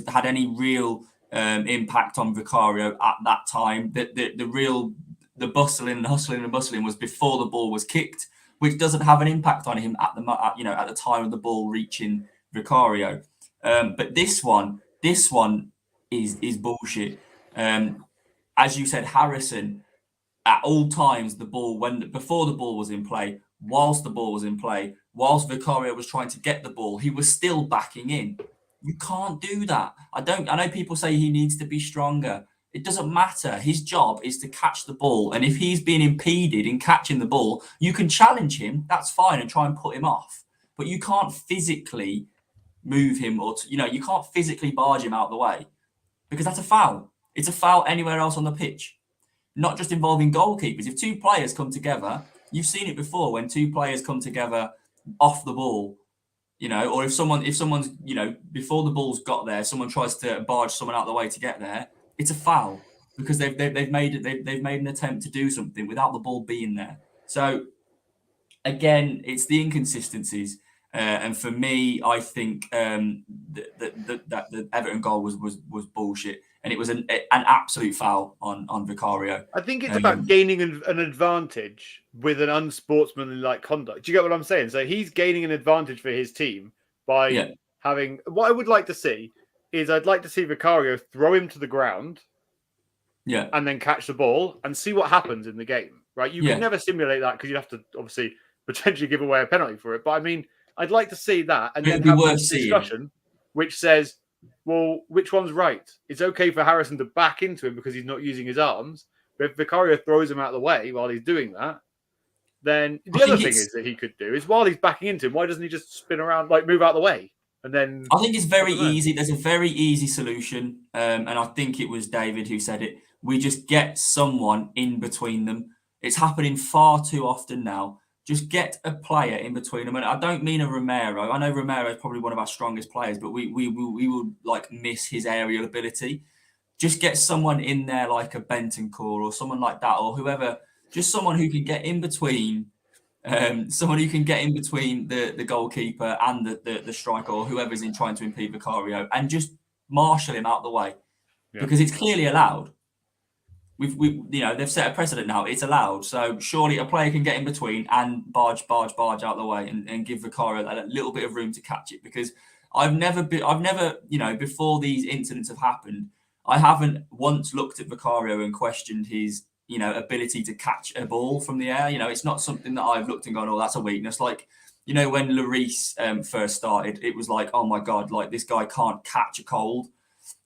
had any real impact on Vicario at that time. The bustling and hustling and bustling was before the ball was kicked, which doesn't have an impact on him at the time of the ball reaching Vicario. But this one is bullshit. As you said, Harrison, at all times, before the ball was in play, whilst the ball was in play, whilst Vicario was trying to get the ball, he was still backing in. You can't do that. I know people say he needs to be stronger. It doesn't matter. His job is to catch the ball. And if he's being impeded in catching the ball, you can challenge him. That's fine and try and put him off. But you can't physically move him you can't physically barge him out the way because that's a foul. It's a foul anywhere else on the pitch, not just involving goalkeepers. If two players come together, you've seen it before when two players come together off the ball, or if someone's, before the ball's got there, someone tries to barge someone out the way to get there, it's a foul because they've made an attempt to do something without the ball being there. So again, it's the inconsistencies. And for me, I think that the Everton goal was bullshit, and it was an absolute foul on Vicario. I think it's about gaining an advantage with an unsportsmanlike conduct. Do you get what I'm saying? So he's gaining an advantage for his team by having. What I would like to see is I'd like to see Vicario throw him to the ground, and then catch the ball and see what happens in the game. Right? You can never simulate that because you'd have to obviously potentially give away a penalty for it. But I mean, I'd like to see that and then have this discussion which says, well, which one's right? It's okay for Harrison to back into him because he's not using his arms. But if Vicario throws him out of the way while he's doing that, then the other thing is that he could do is while he's backing into him, why doesn't he just spin around, move out of the way? And then I think it's very easy. There's a very easy solution. And I think it was David who said it. We just get someone in between them. It's happening far too often now. just get a player in between them. And I don't mean a Romero. I know Romero is probably one of our strongest players, but we will like miss his aerial ability. Just get someone in there like a Bentancur or someone like that, or whoever. Just someone who can get in between. Someone who can get in between the goalkeeper and the striker or whoever's in trying to impede Vicario, and just marshal him out the way, because it's clearly allowed. We they've set a precedent now. It's allowed. So surely a player can get in between and barge out the way and give Vicario that little bit of room to catch it. Because I've never, before these incidents have happened, I haven't once looked at Vicario and questioned his, ability to catch a ball from the air. It's not something that I've looked and gone, oh, that's a weakness. Like, when Lloris first started, it was like, oh my God, like this guy can't catch a cold.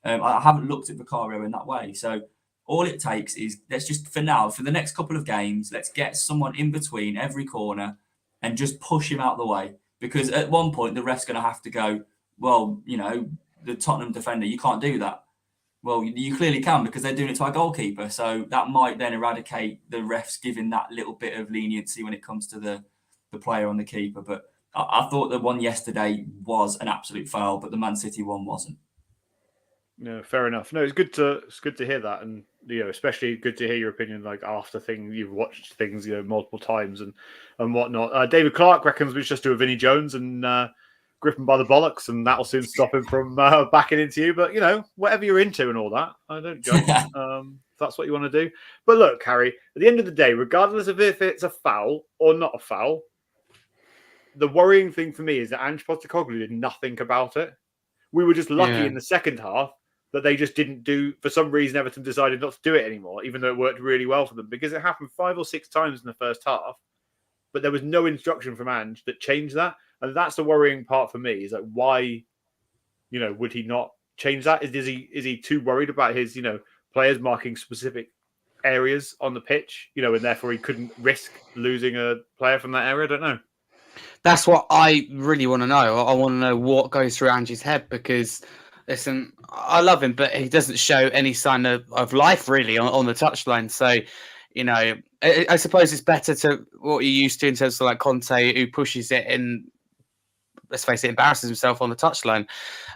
I haven't looked at Vicario in that way. So all it takes is, let's just, for now, for the next couple of games, let's get someone in between every corner and just push him out the way. Because at one point, the ref's going to have to go, well, the Tottenham defender, you can't do that. Well, you clearly can, because they're doing it to our goalkeeper. So that might then eradicate the refs giving that little bit of leniency when it comes to the player on the keeper. But I thought the one yesterday was an absolute foul, but the Man City one wasn't. No, fair enough. No, it's good to hear that, and especially good to hear your opinion. Like after you've watched things multiple times and whatnot. David Clark reckons we should just do a Vinnie Jones and grip him by the bollocks, and that'll soon stop him from backing into you. But whatever you're into and all that, I don't judge. If that's what you want to do. But look, Harry, at the end of the day, regardless of if it's a foul or not a foul, the worrying thing for me is that Ange Postecoglou did nothing about it. We were just lucky in the second half that they just didn't do, for some reason, Everton decided not to do it anymore, even though it worked really well for them, because it happened 5 or 6 times in the first half, but there was no instruction from Ange that changed that. And that's the worrying part for me, is like, why, would he not change that? Is he too worried about his, players marking specific areas on the pitch, and therefore he couldn't risk losing a player from that area? I don't know. That's what I really want to know. I want to know what goes through Ange's head, because, listen, I love him, but he doesn't show any sign of life really on the touchline. So, I suppose it's better to what you're used to in terms of like Conte, who pushes it and, let's face it, embarrasses himself on the touchline.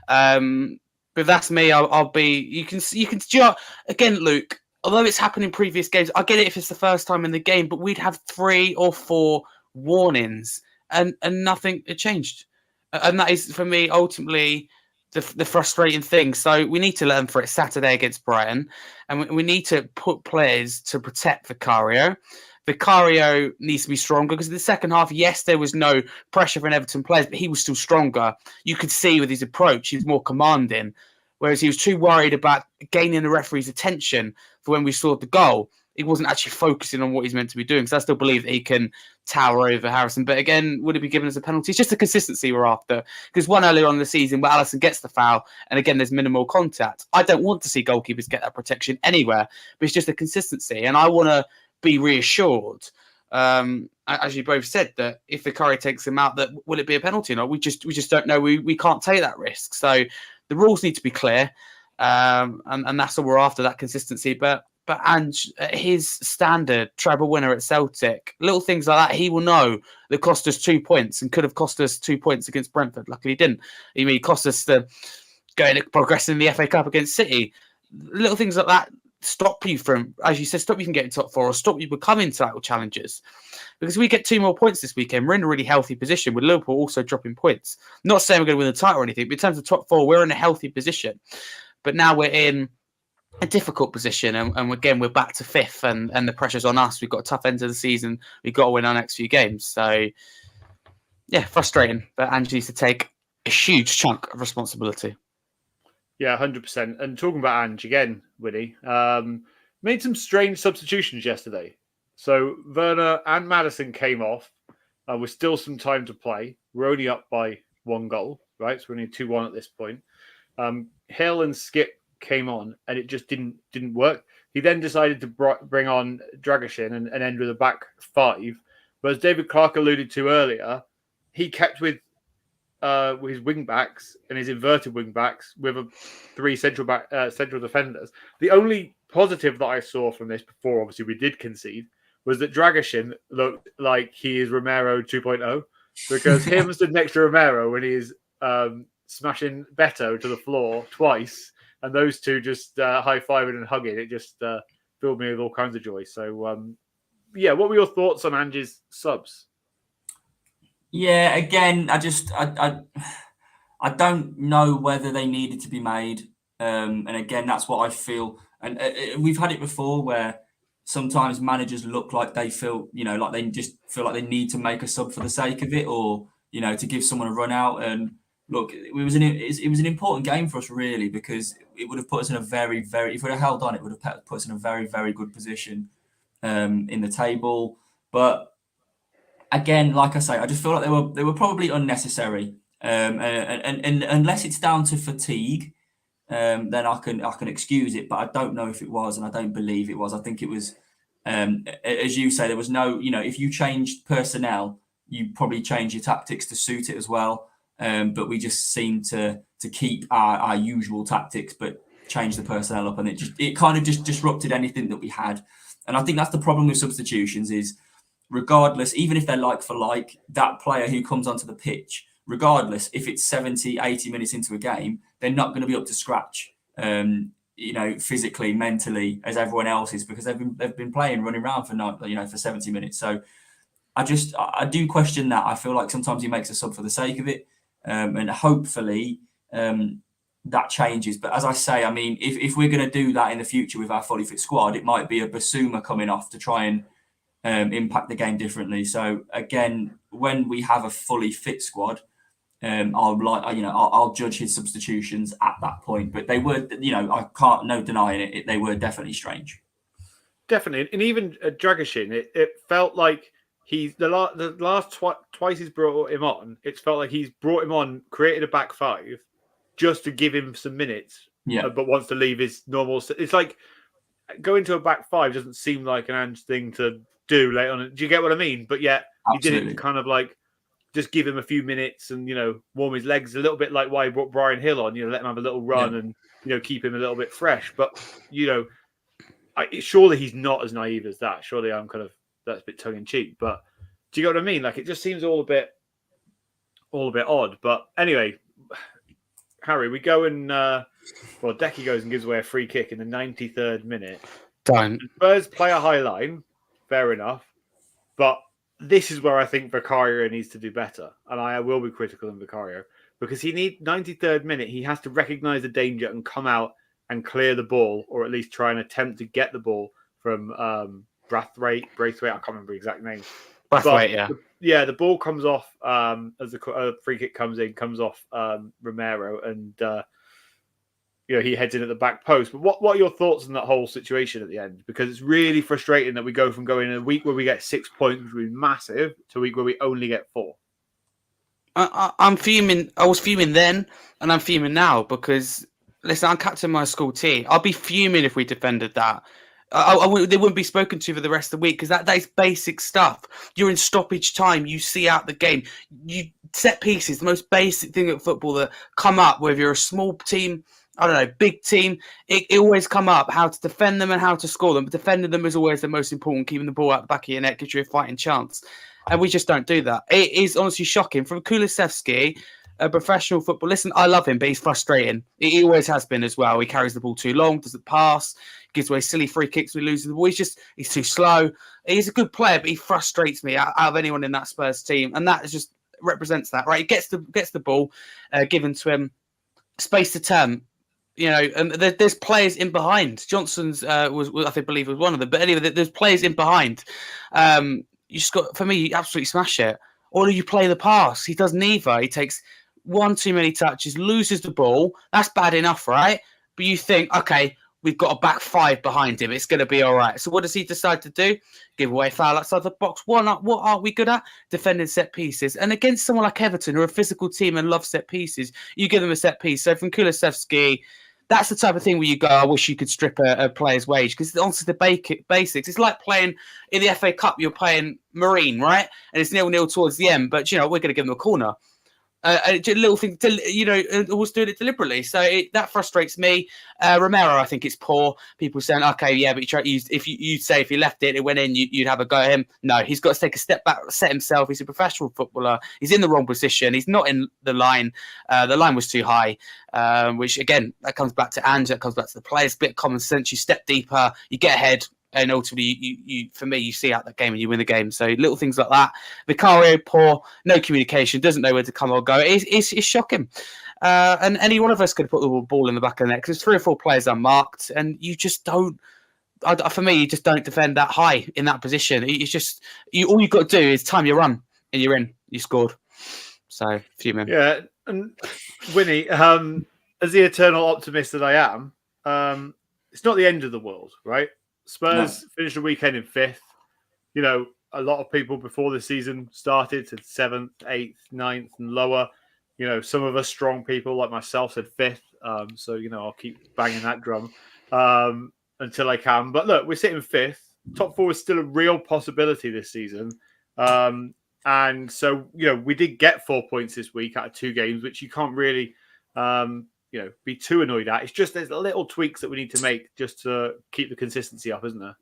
But that's me. I'll be. You can. Again, Luke. Although it's happened in previous games, I get it if it's the first time in the game, but we'd have 3 or 4 warnings and nothing had changed. And that is, for me, ultimately the frustrating thing. So we need to learn for it Saturday against Brighton, and we need to put players to protect Vicario. Vicario needs to be stronger, because in the second half, yes, there was no pressure from Everton players, but he was still stronger. You could see with his approach, he was more commanding, whereas he was too worried about gaining the referee's attention for when we saw the goal. He wasn't actually focusing on what he's meant to be doing. Because I still believe that he can tower over Harrison. But again, would it be given as a penalty? It's just the consistency we're after. Because one earlier on in the season where Alisson gets the foul, and again, there's minimal contact. I don't want to see goalkeepers get that protection anywhere, but it's just a consistency. And I want to be reassured, as you both said, that if Vicario takes him out, that will it be a penalty or not? We just don't know. We can't take that risk. So the rules need to be clear. And that's all we're after, that consistency. But Ange, his standard treble winner at Celtic, little things like that, he will know that cost us 2 points and could have cost us 2 points against Brentford. Luckily, he didn't. He cost us the progressing in the FA Cup against City. Little things like that stop you from, as you said, stop you from getting top 4 or stop you becoming title challengers. Because we get 2 more points this weekend, we're in a really healthy position, with Liverpool also dropping points. Not saying we're going to win the title or anything, but in terms of top 4, we're in a healthy position. But now we're in a difficult position, and again, we're back to 5th, and the pressure's on us. We've got a tough end of the season. We've got to win our next few games. So, yeah, frustrating. But Ange needs to take a huge chunk of responsibility. Yeah, 100%. And talking about Ange again, Winnie, made some strange substitutions yesterday. So Werner and Maddison came off with still some time to play. We're only up by 1 goal, right? So we're only 2-1 at this point. Hill and Skip came on, and it just didn't work. He then decided to bring on Dragishin and end with a back 5. But as David Clark alluded to earlier, he kept with his wing backs and his inverted wing backs with 3 central defenders. The only positive that I saw from this, before obviously we did concede, was that Dragoshin looked like he is Romero 2.0 because him stood next to Romero when he's smashing Beto to the floor twice, and those two just high-fiving and hugging. It just filled me with all kinds of joy. So, what were your thoughts on Ange's subs? Yeah, again, I don't know whether they needed to be made. And again, that's what I feel. And we've had it before where sometimes managers look like they feel, like they just feel like they need to make a sub for the sake of it, or, to give someone a run out. And look, it was an important game for us, really, because it would have put us in a very, very, if we'd have held on, it would have put us in a very, very good position in the table. But again, like I say, I just feel like they were probably unnecessary. And unless it's down to fatigue, then I can excuse it. But I don't know if it was, and I don't believe it was. I think it was, as you say, there was no, if you changed personnel, you probably change your tactics to suit it as well. But we just seemed to keep our usual tactics, but change the personnel up, and it kind of just disrupted anything that we had. And I think that's the problem with substitutions is, regardless, even if they're like for like, that player who comes onto the pitch, regardless if it's 70, 80 minutes into a game, they're not going to be up to scratch, physically, mentally, as everyone else is, because they've been playing, running around for 70 minutes. So I do question that. I feel like sometimes he makes a sub for the sake of it, and hopefully that changes. But as I say, I mean, if we're going to do that in the future with our fully fit squad, it might be a Basuma coming off to try and impact the game differently. So again, when we have a fully fit squad, I'll judge his substitutions at that point. But they were, I can't no denying it. They were definitely strange. Definitely, and even Dragoshin, it felt like he's the last twice he's brought him on. It's felt like he's brought him on, created a back five, just to give him some minutes. Yeah, but wants to leave his normal. It's like going to a back five doesn't seem like an Ange thing to do late on. Do you get what I mean? But yet he did it to kind of like just give him a few minutes and warm his legs a little bit, like why he brought Brian Hill on. Let him have a little run and keep him a little bit fresh. But surely he's not as naive as that. Surely that's a bit tongue in cheek. But do you get what I mean? Like it just seems all a bit odd. But anyway, Harry, we go and Decky goes and gives away a free kick in the 93rd minute. Done. Spurs play a high line. Fair enough. But this is where I think Vicario needs to do better. And I will be critical of Vicario because 93rd minute, he has to recognise the danger and come out and clear the ball, or at least try and attempt to get the ball from Braithwaite. I can't remember the exact name. Braithwaite, yeah. The ball comes off as the free kick comes off Romero, and he heads in at the back post. But what are your thoughts on that whole situation at the end? Because it's really frustrating that we go from going in a week where we get 6 points, which would be massive, to a week where we only get 4. I'm fuming. I was fuming then, and I'm fuming now because, listen, I'm captain of my school team. I'll be fuming if we defended that. They wouldn't be spoken to for the rest of the week because that is basic stuff. You're in stoppage time. You see out the game. You set pieces, the most basic thing at football that come up, whether you're a small team, I don't know, big team, it always come up, how to defend them and how to score them. But defending them is always the most important. Keeping the ball out the back of your net gives you a fighting chance. And we just don't do that. It is honestly shocking. From Kulusevski, a professional football. Listen, I love him, but he's frustrating. He always has been as well. He carries the ball too long, doesn't pass, gives away silly free kicks. We lose the ball. He's too slow. He's a good player, but he frustrates me out of anyone in that Spurs team. And that just represents that, right? He gets the ball given to him, space to turn. And there's players in behind. Johnson's I believe was one of them. But anyway, there's players in behind. You just got, for me, you absolutely smash it. Or do you play the pass? He does neither. He takes one too many touches, loses the ball. That's bad enough, right? But you think, okay, we've got a back five behind him. It's going to be all right. So what does he decide to do? Give away a foul outside the box. What are we good at? Defending set pieces. And against someone like Everton, who are a physical team and love set pieces, you give them a set piece. So from Kulusevski, that's the type of thing where you go, I wish you could strip a player's wage, because it's honestly the basics. It's like playing in the FA Cup, you're playing Marine, right? And it's 0-0 towards the end, but we're going to give them a corner. little thing, always doing it deliberately. So that frustrates me. Romero, I think it's poor. People saying, okay, yeah, but if you left it went in, you'd have a go at him. No, he's got to take a step back, set himself. He's a professional footballer. He's in the wrong position. He's not in the line. The line was too high, which again, that comes back to Ange. That comes back to the players. A bit of common sense. You step deeper, you get ahead. And ultimately, you see out that game and you win the game. So little things like that. Vicario, poor, no communication, doesn't know where to come or go. It's shocking. And any one of us could put the ball in the back of the net because there's 3 or 4 players unmarked, and you just don't. For me, you just don't defend that high in that position. It's just all you've got to do is time your run, and you're in. You scored. So fuming. Yeah, and Winnie, as the eternal optimist that I am, it's not the end of the world, right? Spurs finished the weekend in 5th. You know, a lot of people before the season started said 7th, 8th, 9th, and lower. You know, some of us strong people like myself said 5th. So, I'll keep banging that drum until I can. But look, we're sitting 5th. Top 4 is still a real possibility this season. And so, we did get 4 points this week out of 2 games, which you can't really be too annoyed at. It's just there's little tweaks that we need to make just to keep the consistency up, isn't there?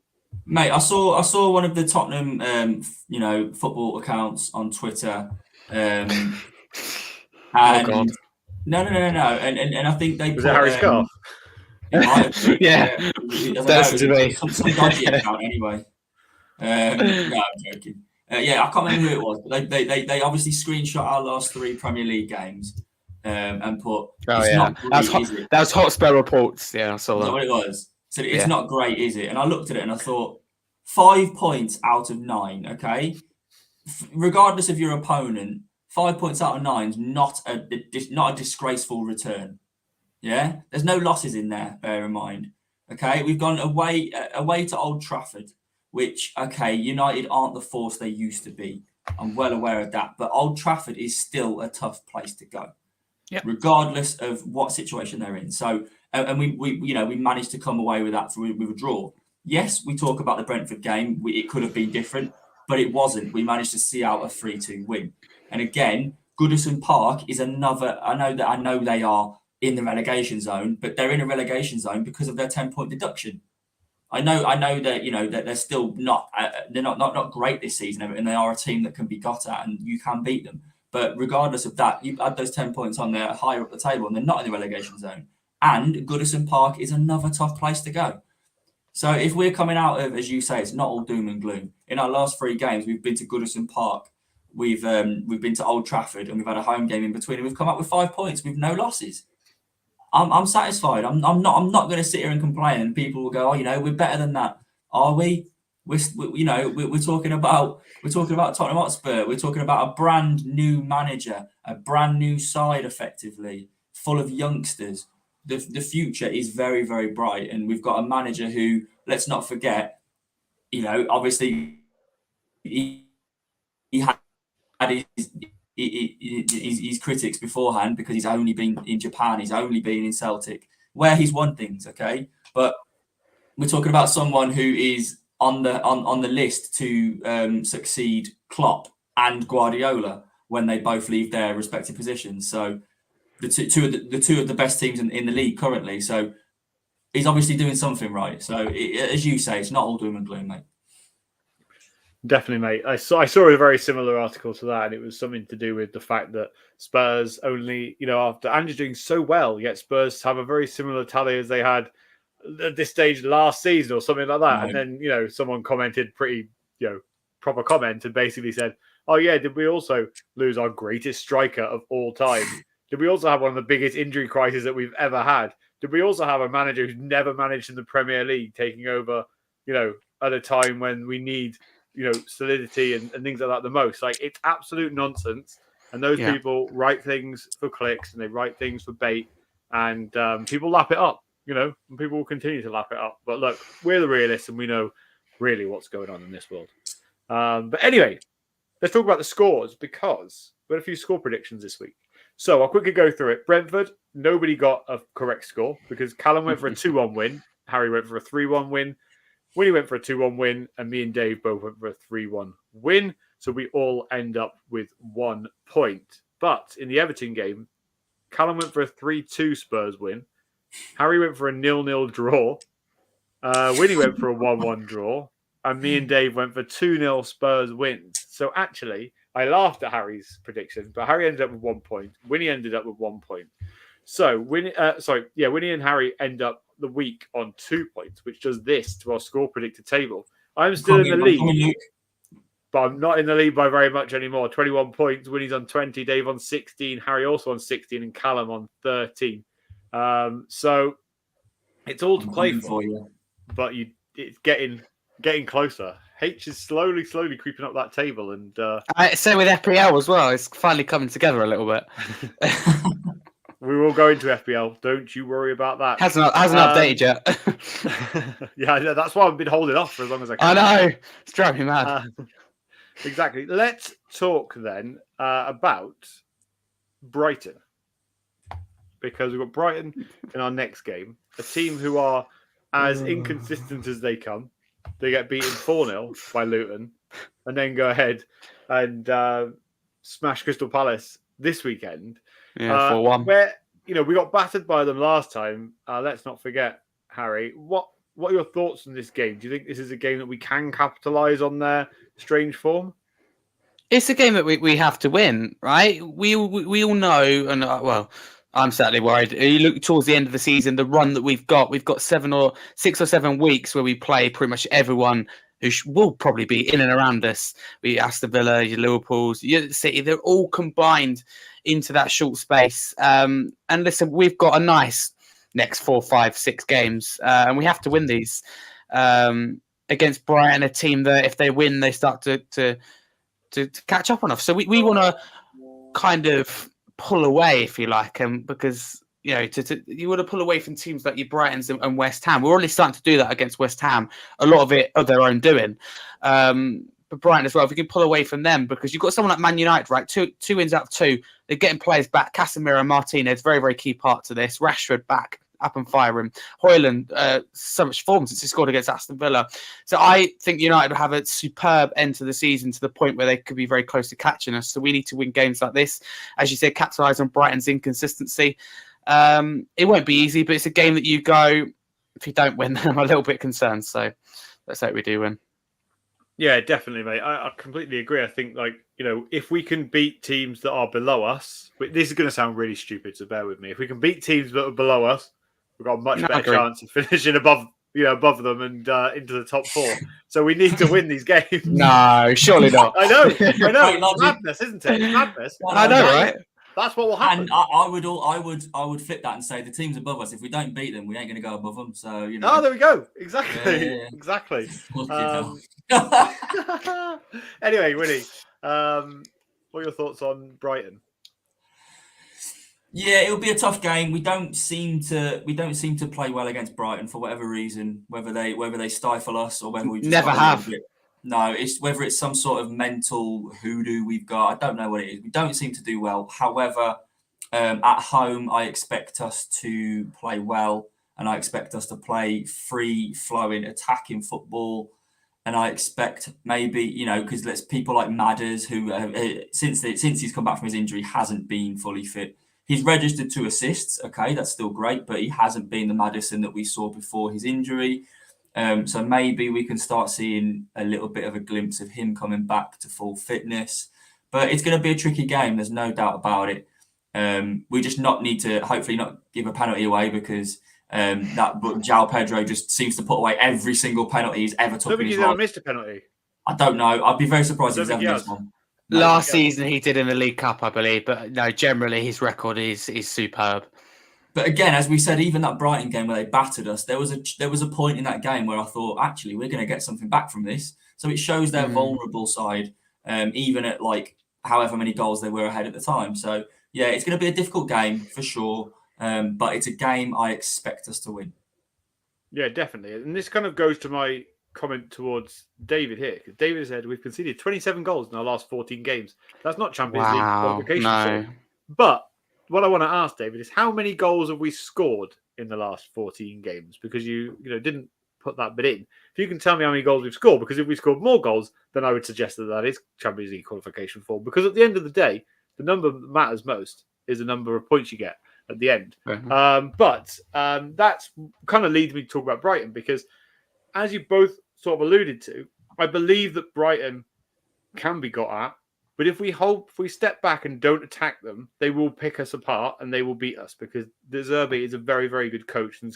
Mate, I saw one of the Tottenham football accounts on Twitter. And oh God. No. And I think they was it Harry Scarf? Yeah. That's to me. Some dodgy account anyway. No, I'm joking. I can't remember who it was, but they obviously screenshot our last 3 Premier League games. And put. Not great, that was Hotspur reports. Yeah, I saw that. Is that what it was? So it's not great, is it? And I looked at it and I thought, 5 points out of 9. Okay, regardless of your opponent, 5 points out of 9 is not a disgraceful return. Yeah, there's no losses in there. Bear in mind. Okay, we've gone away to Old Trafford, which United aren't the force they used to be. I'm well aware of that, but Old Trafford is still a tough place to go. Yep. Regardless of what situation they're in. So, and we managed to come away with that with a draw. Yes, we talk about the Brentford game. It could have been different, but it wasn't. We managed to see out a 3-2 win. And again, Goodison Park is another. I know they are in the relegation zone, but they're in a relegation zone because of their 10-point deduction. I know that that they're still not they're not great this season, and they are a team that can be got at, and you can beat them. But regardless of that, you add those 10 points on there higher up the table, and they're not in the relegation zone. And Goodison Park is another tough place to go. So if we're coming out of, as you say, it's not all doom and gloom. In our last 3 games, we've been to Goodison Park, we've been to Old Trafford, and we've had a home game in between, and we've come up with 5 points with no losses. I'm satisfied. I'm not going to sit here and complain, and people will go, we're better than that. Are we? We're talking about Tottenham Hotspur. We're talking about a brand new manager, a brand new side, effectively full of youngsters. The future is very, very bright, and we've got a manager who, let's not forget, obviously he had his critics beforehand because he's only been in Japan, he's only been in Celtic, where he's won things. Okay, but we're talking about someone who is on the list to succeed Klopp and Guardiola when they both leave their respective positions. So the two of the best teams in the league currently. So he's obviously doing something right. So as you say, it's not all doom and gloom, mate. Definitely, mate. I saw a very similar article to that, and it was something to do with the fact that Spurs only, after Ange's doing so well, yet Spurs have a very similar tally as they had at this stage last season or something like that. Right. And then, someone commented pretty, proper comment and basically said, oh yeah, did we also lose our greatest striker of all time? Did we also have one of the biggest injury crises that we've ever had? Did we also have a manager who's never managed in the Premier League taking over, at a time when we need, solidity and things like that the most? Like, it's absolute nonsense. And those people write things for clicks and they write things for bait, and people lap it up. And people will continue to lap it up. But look, we're the realists and we know really what's going on in this world. But anyway, let's talk about the scores, because we had a few score predictions this week. So I'll quickly go through it. Brentford, nobody got a correct score because Callum went for a 2-1 win. Harry went for a 3-1 win. Winnie went for a 2-1 win. And me and Dave both went for a 3-1 win. So we all end up with 1 point. But in the Everton game, Callum went for a 3-2 Spurs win. Harry went for a 0-0 draw. Winnie went for a 1-1 draw. And me and Dave went for 2-0 Spurs wins. So actually, I laughed at Harry's prediction, but Harry ended up with 1 point. Winnie ended up with 1 point. So Winnie and Harry end up the week on 2 points, which does this to our score predicted table. I'm still in the lead, but I'm not in the lead by very much anymore. 21 points. Winnie's on 20, Dave on 16, Harry also on 16, and Callum on 13. So it's all to play for you, but it's getting closer. H is slowly creeping up that table, and same with FPL as well. It's finally coming together a little bit. We will go into FPL. Don't you worry about that. Hasn't updated yet. Yeah, that's why I've been holding off for as long as I can. I know. It's driving me mad. Exactly. Let's talk then about Brighton. Because we've got Brighton in our next game. A team who are as inconsistent as they come. They get beaten 4-0 by Luton. And then go ahead and smash Crystal Palace this weekend. Yeah, 4-1. Where, we got battered by them last time. Let's not forget, Harry. What are your thoughts on this game? Do you think this is a game that we can capitalise on their strange form? It's a game that we have to win, right? We all know, and I'm certainly worried. You look towards the end of the season, the run that we've got 6 or 7 weeks where we play pretty much everyone who will probably be in and around us. Aston Villa, your Liverpool's, your City, they're all combined into that short space. And listen, we've got a nice next 4, 5, 6 games, and we have to win these against Brighton, a team that if they win, they start to catch up on us. So we want to kind of pull away, if you like, because you want to pull away from teams like your Brightons and West Ham. We're already starting to do that against West Ham. A lot of it of their own doing. But Brighton as well, if we can pull away from them, because you've got someone like Man United, right? Two wins out of 2. They're getting players back. Casemiro and Martinez, very, very key part to this. Rashford back, up and firing. Højlund, so much form since he scored against Aston Villa. So I think United will have a superb end to the season, to the point where they could be very close to catching us. So we need to win games like this. As you said, capitalise on Brighton's inconsistency. It won't be easy, but it's a game that you go, if you don't win, then I'm a little bit concerned. So let's hope we do win. Yeah, definitely, mate. I completely agree. I think, if we can beat teams that are below us, this is going to sound really stupid, so bear with me. If we can beat teams that are below us, we've got a much better chance of finishing above them and into the top 4. So we need to win these games. No, surely not. I know. It's madness, isn't it? It's madness. I know, right? That's what will happen. And I would flip that and say the teams above us, if we don't beat them, we ain't going to go above them. So Oh, there we go. Exactly. Yeah. Exactly. Anyway, Winnie, what are your thoughts on Brighton? Yeah, it'll be a tough game. We don't seem to play well against Brighton for whatever reason. Whether they stifle us or whether we just never have. No, it's whether it's some sort of mental hoodoo we've got. I don't know what it is. We don't seem to do well. However, at home, I expect us to play well, and I expect us to play free-flowing, attacking football. And I expect maybe, because people like Madders, who since he's come back from his injury, hasn't been fully fit. He's registered 2 assists. Okay, that's still great, but he hasn't been the Maddison that we saw before his injury. So maybe we can start seeing a little bit of a glimpse of him coming back to full fitness. But it's going to be a tricky game. There's no doubt about it. We just need to hopefully not give a penalty away, because that João Pedro just seems to put away every single penalty he's ever took. I don't think he's ever missed a penalty. I don't know. I'd be very surprised if he's ever missed one. No, Last season he did in the League Cup, I believe. But no, generally his record is superb. But again, as we said, even that Brighton game where they battered us, there was a point in that game where I thought, actually, we're going to get something back from this. So it shows their vulnerable side, even at however many goals they were ahead at the time. So yeah, it's going to be a difficult game for sure. But it's a game I expect us to win. Yeah, definitely. And this kind of goes to my comment towards David here, because David said we've conceded 27 goals in our last 14 games. That's not Champions League qualification. No. But what I want to ask David is, how many goals have we scored in the last 14 games? Because you didn't put that bit in. If you can tell me how many goals we've scored, because if we scored more goals, then I would suggest that is Champions League qualification form. Because at the end of the day, The number that matters most is the number of points you get at the end. But that's kind of leads me to talk about Brighton, because as you both sort of alluded to, I believe that Brighton can be got at. But if we step back and don't attack them, they will pick us apart and they will beat us, because De Zerbi is a very, very good coach. And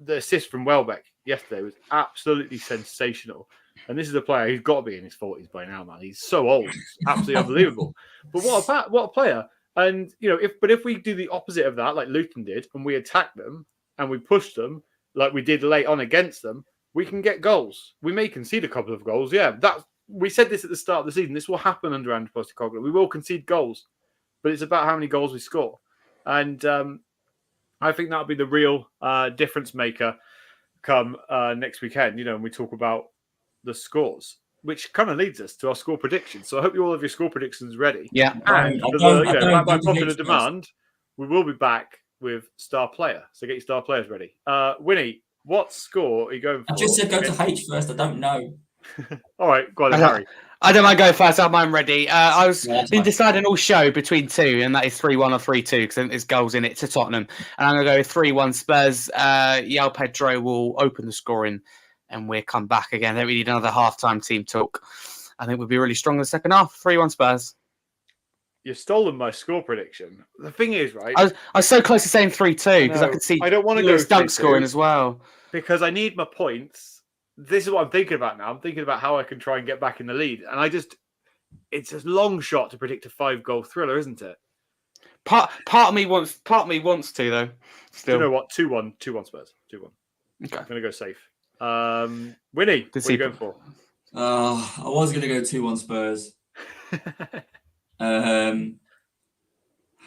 the assist from Welbeck yesterday was absolutely sensational. And this is a player who's got to be in his 40s by now, man. He's so old. It's absolutely unbelievable. But what a player. And, if we do the opposite of that, like Luton did, and we attack them and we push them like we did late on against them, we can get goals. We may concede a couple of goals. Yeah, we said this at the start of the season. This will happen under Ange Postecoglou. We will concede goals, but it's about how many goals we score. And I think that'll be the real difference maker come next weekend, and we talk about the scores, which kind of leads us to our score predictions. So I hope you all have your score predictions ready. Yeah. And by popular demand, we will be back with star player. So get your star players ready. Winnie, what score are you going for? I just said go to H first. I don't know. All right, go on, Harry. I don't mind going first. I'm ready. I was been deciding all show between two, and that is 3-1 or 3-2, because there's goals in it to Tottenham. And I'm going to go 3-1 Spurs. João Pedro will open the scoring, and we'll come back again. I think we need another halftime team talk. I think we'll be really strong in the second half. 3-1 Spurs. You've stolen my score prediction. The thing is, right? I was so close to saying 3-2 because I could see I don't want to go dunk scoring as well, because I need my points. This is what I'm thinking about now. I'm thinking about how I can try and get back in the lead. And it's a long shot to predict a 5-goal thriller, isn't it? Part of me wants to, though. Still. You know what? 2-1 Spurs. 2-1. Okay. I'm going to go safe. Winnie, what are you going for? I was going to go 2-1 Spurs. That's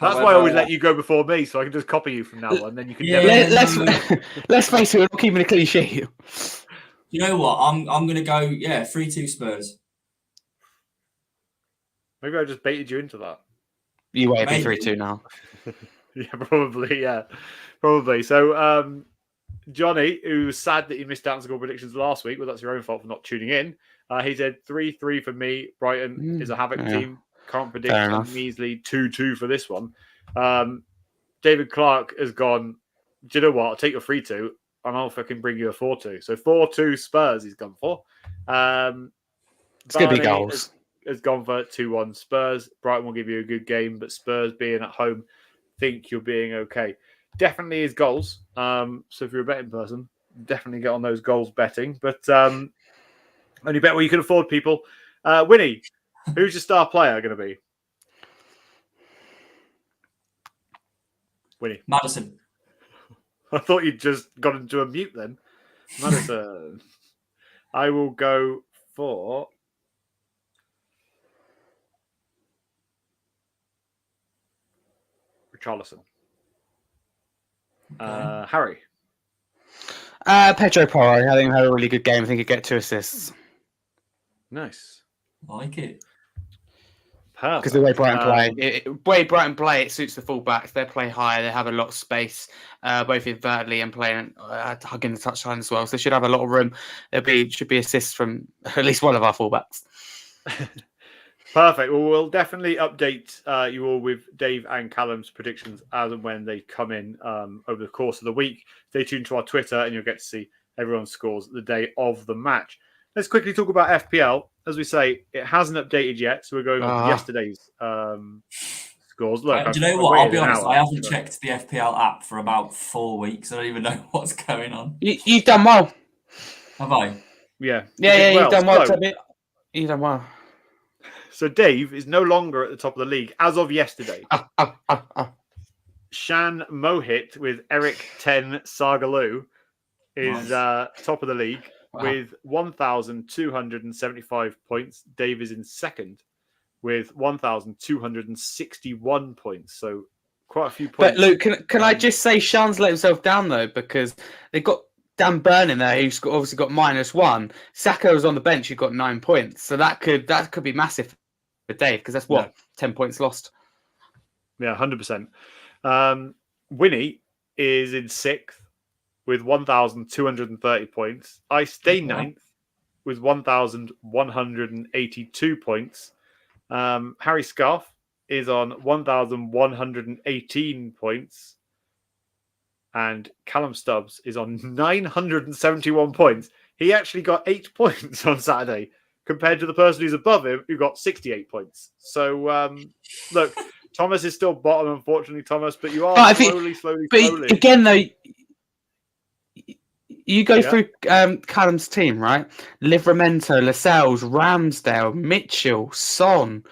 why I always let you go before me, so I can just copy you from now on. Then you can. Let's face it, we're not keeping a clean sheet. You know what? I'm going to go 3-2 Spurs. Maybe I just baited you into that. You wait for 3-2 now. Yeah, probably. Yeah, probably. So, Johnny, who was sad that he missed out on score predictions last week, well, that's your own fault for not tuning in. He said 3-3 for me. Brighton is a havoc team. Can't predict. Measly 2-2 for this one. David Clark has gone, do you know what? I'll take your 3-2 and I'll fucking bring you a 4-2. So 4-2 Spurs he's gone for. It's going to be goals. Has gone for 2-1 Spurs. Brighton will give you a good game, but Spurs being at home, think you're being okay. Definitely is goals. So if you're a betting person, definitely get on those goals betting. But only bet what you can afford, people. Winnie, who's your star player going to be? Winnie. Maddison. I thought you'd just got into a mute then. Maddison. I will go for Richarlison. Okay. Harry. Pedro Porro. I think he had a really good game. I think he'd get 2 assists. Nice. Like it. Because the way Brighton play, it suits the fullbacks. They play higher. They have a lot of space, both invertedly and playing hugging the touchline as well. So they should have a lot of room. Should be assists from at least one of our fullbacks. Perfect. Well, we'll definitely update you all with Dave and Callum's predictions as and when they come in over the course of the week. Stay tuned to our Twitter and you'll get to see everyone's scores the day of the match. Let's quickly talk about FPL. As we say, it hasn't updated yet, so we're going on yesterday's scores. Look, do you know what? I'll be honest, I haven't checked the FPL app for about 4 weeks. I don't even know what's going on. You've done well. Have I? Yeah. You've done well. You've done well. So Dave is no longer at the top of the league as of yesterday. Shan Mohit with Eric 10 Sagaloo is top of the league. Wow. With 1,275 points. Dave is in second with 1,261 points. So quite a few points. But Luke, can I just say Shan's let himself down though, because they've got Dan Burn in there who's obviously got -1. Saka was on the bench who got 9 points. So that could be massive for Dave, because that's 10 points lost. Yeah, 100%. Winnie is in sixth with 1,230 points. I stay ninth with 1,182 points. Harry Scarf is on 1,118 points. And Callum Stubbs is on 971 points. He actually got 8 points on Saturday compared to the person who's above him who got 68 points. So, look, Thomas is still bottom, unfortunately, Thomas, but you are slowly. But again, though, you go through Callum's team, right? Livramento, Lascelles, Ramsdale, Mitchell, Son,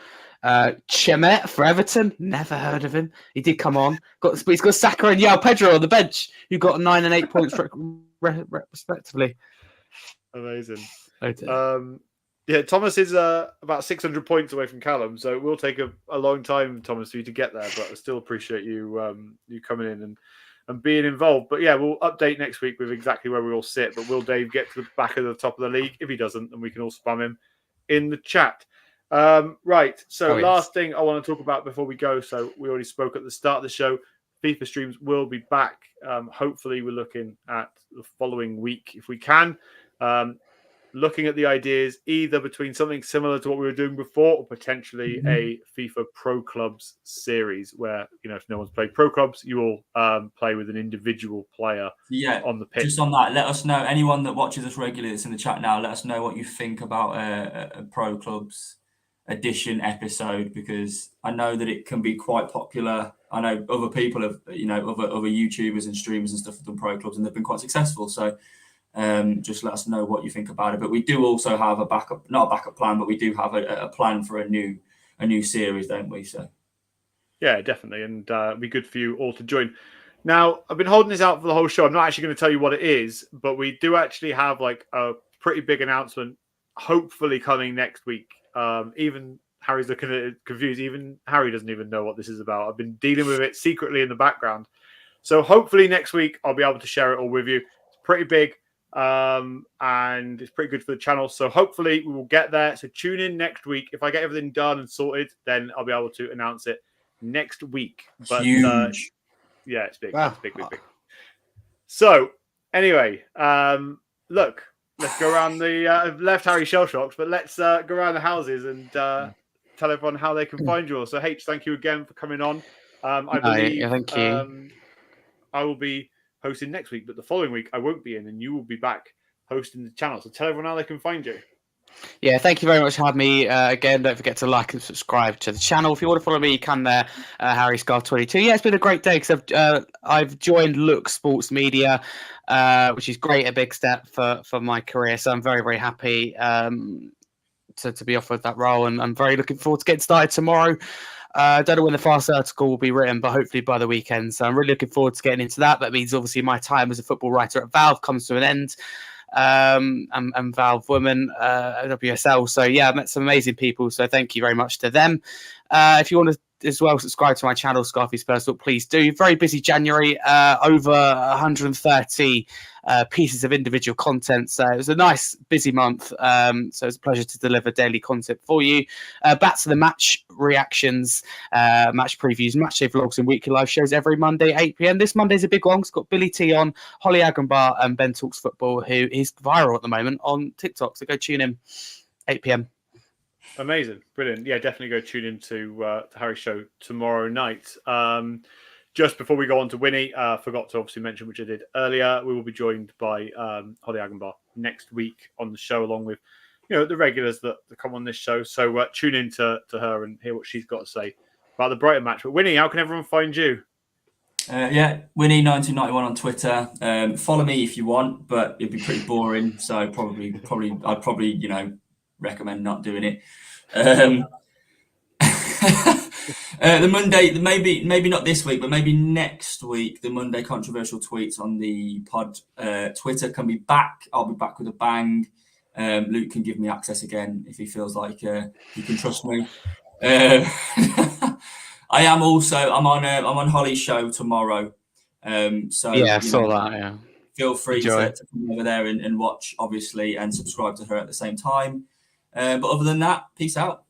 Chemet for Everton. Never heard of him. He did come on. He's got Saka and João Pedro on the bench, who got 9 and 8 points respectively. Amazing. Yeah, Thomas is about 600 points away from Callum, so it will take a long time, Thomas, for you to get there. But I still appreciate you you coming in and being involved. But yeah, we'll update next week with exactly where we all sit. But will Dave get to the back of the top of the league? If he doesn't, then we can all spam him in the chat. Right. So last thing I want to talk about before we go. So we already spoke at the start of the show. FIFA streams will be back. Hopefully, we're looking at the following week if we can. Looking at the ideas either between something similar to what we were doing before or potentially a FIFA Pro Clubs series where, if no one's played Pro Clubs, you will play with an individual player on the pitch. Just on that, let us know, anyone that watches us regularly that's in the chat now, let us know what you think about a Pro Clubs edition episode, because I know that it can be quite popular. I know other people have, other YouTubers and streamers and stuff have done Pro Clubs and they've been quite successful. So just let us know what you think about it. But we do also have not a backup plan, but we do have a plan for a new series, don't we? So yeah, definitely, and it'd be good for you all to join. Now, I've been holding this out for the whole show. I'm not actually going to tell you what it is, but we do actually have like a pretty big announcement, hopefully coming next week. Even Harry's looking at it confused. Even Harry doesn't even know what this is about. I've been dealing with it secretly in the background. So hopefully next week I'll be able to share it all with you. It's pretty big. And it's pretty good for the channel. So hopefully we will get there. So tune in next week. If I get everything done and sorted, then I'll be able to announce it next week. But huge. Yeah, it's big. Wow. It's big. So anyway, look, let's go around the I've left Harry shell shocked, but let's go around the houses and tell everyone how they can find you all. So H, thank you again for coming on. I believe thank you. I will be hosting next week, but the following week I won't be in, and you will be back hosting the channel. So tell everyone how they can find you. Yeah, thank you very much for having me again. Don't forget to like and subscribe to the channel. If you want to follow me, you can there. Harry Scarf 22. Yeah, it's been a great day because I've joined Look Sports Media, which is great, a big step for my career. So I'm very, very happy to be offered that role, and I'm very looking forward to getting started tomorrow. I don't know when the fast article will be written, but hopefully by the weekend. So I'm really looking forward to getting into that. That means obviously my time as a football writer at Valve comes to an end. And Valve Women at WSL. So yeah, I met some amazing people. So thank you very much to them. If you want to as well subscribe to my channel, Scarfy Spurs, please do. Very busy January, over 130 pieces of individual content. So it was a nice busy month. So it's a pleasure to deliver daily content for you. Back to the match reactions, match previews, match day vlogs, and weekly live shows every Monday, 8 p.m. This Monday's a big one. It's got Billy T on, Holly Agenbar, and Ben Talks Football, who is viral at the moment on TikTok. So go tune in, 8 p.m. Amazing, brilliant. Yeah, definitely go tune in to Harry's show tomorrow night. Just before we go on to Winnie, forgot to obviously mention, which I did earlier, we will be joined by Holly Agenbar next week on the show, along with the regulars that come on this show. So tune in to her and hear what she's got to say about the Brighton match. But Winnie, how can everyone find you? Winnie 1991 on Twitter. Follow me if you want, but it'd be pretty boring. So I'd probably recommend not doing it. The Monday, maybe not this week, but maybe next week, the Monday controversial tweets on the pod Twitter can be back. I'll be back with a bang. Luke can give me access again if he feels like he can trust me. I'm on Holly's show tomorrow. So yeah, I saw that. Yeah, feel free to come over there and watch, obviously, and subscribe to her at the same time. But other than that, peace out.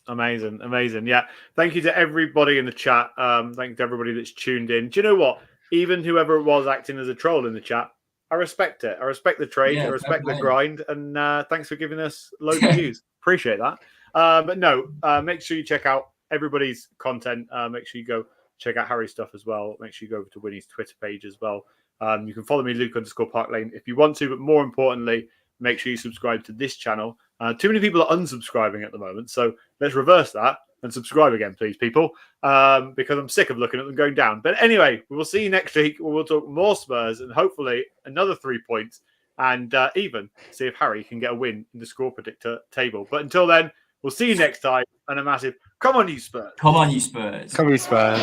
Amazing. Yeah. Thank you to everybody in the chat. Thank you to everybody that's tuned in. Do you know what? Even whoever it was acting as a troll in the chat, I respect it. I respect the trade. I respect the grind. And thanks for giving us loads of views. Appreciate that. But no, make sure you check out everybody's content. Make sure you go check out Harry's stuff as well. Make sure you go over to Winnie's Twitter page as well. You can follow me, Luke_Parklane, if you want to. But more importantly, make sure you subscribe to this channel. Too many people are unsubscribing at the moment. So let's reverse that and subscribe again, please, people. Because I'm sick of looking at them going down. But anyway, we will see you next week. We'll talk more Spurs and hopefully another 3 points. And even see if Harry can get a win in the score predictor table. But until then, we'll see you next time. And a massive come on, you Spurs. Come on, you Spurs. Come on, you Spurs.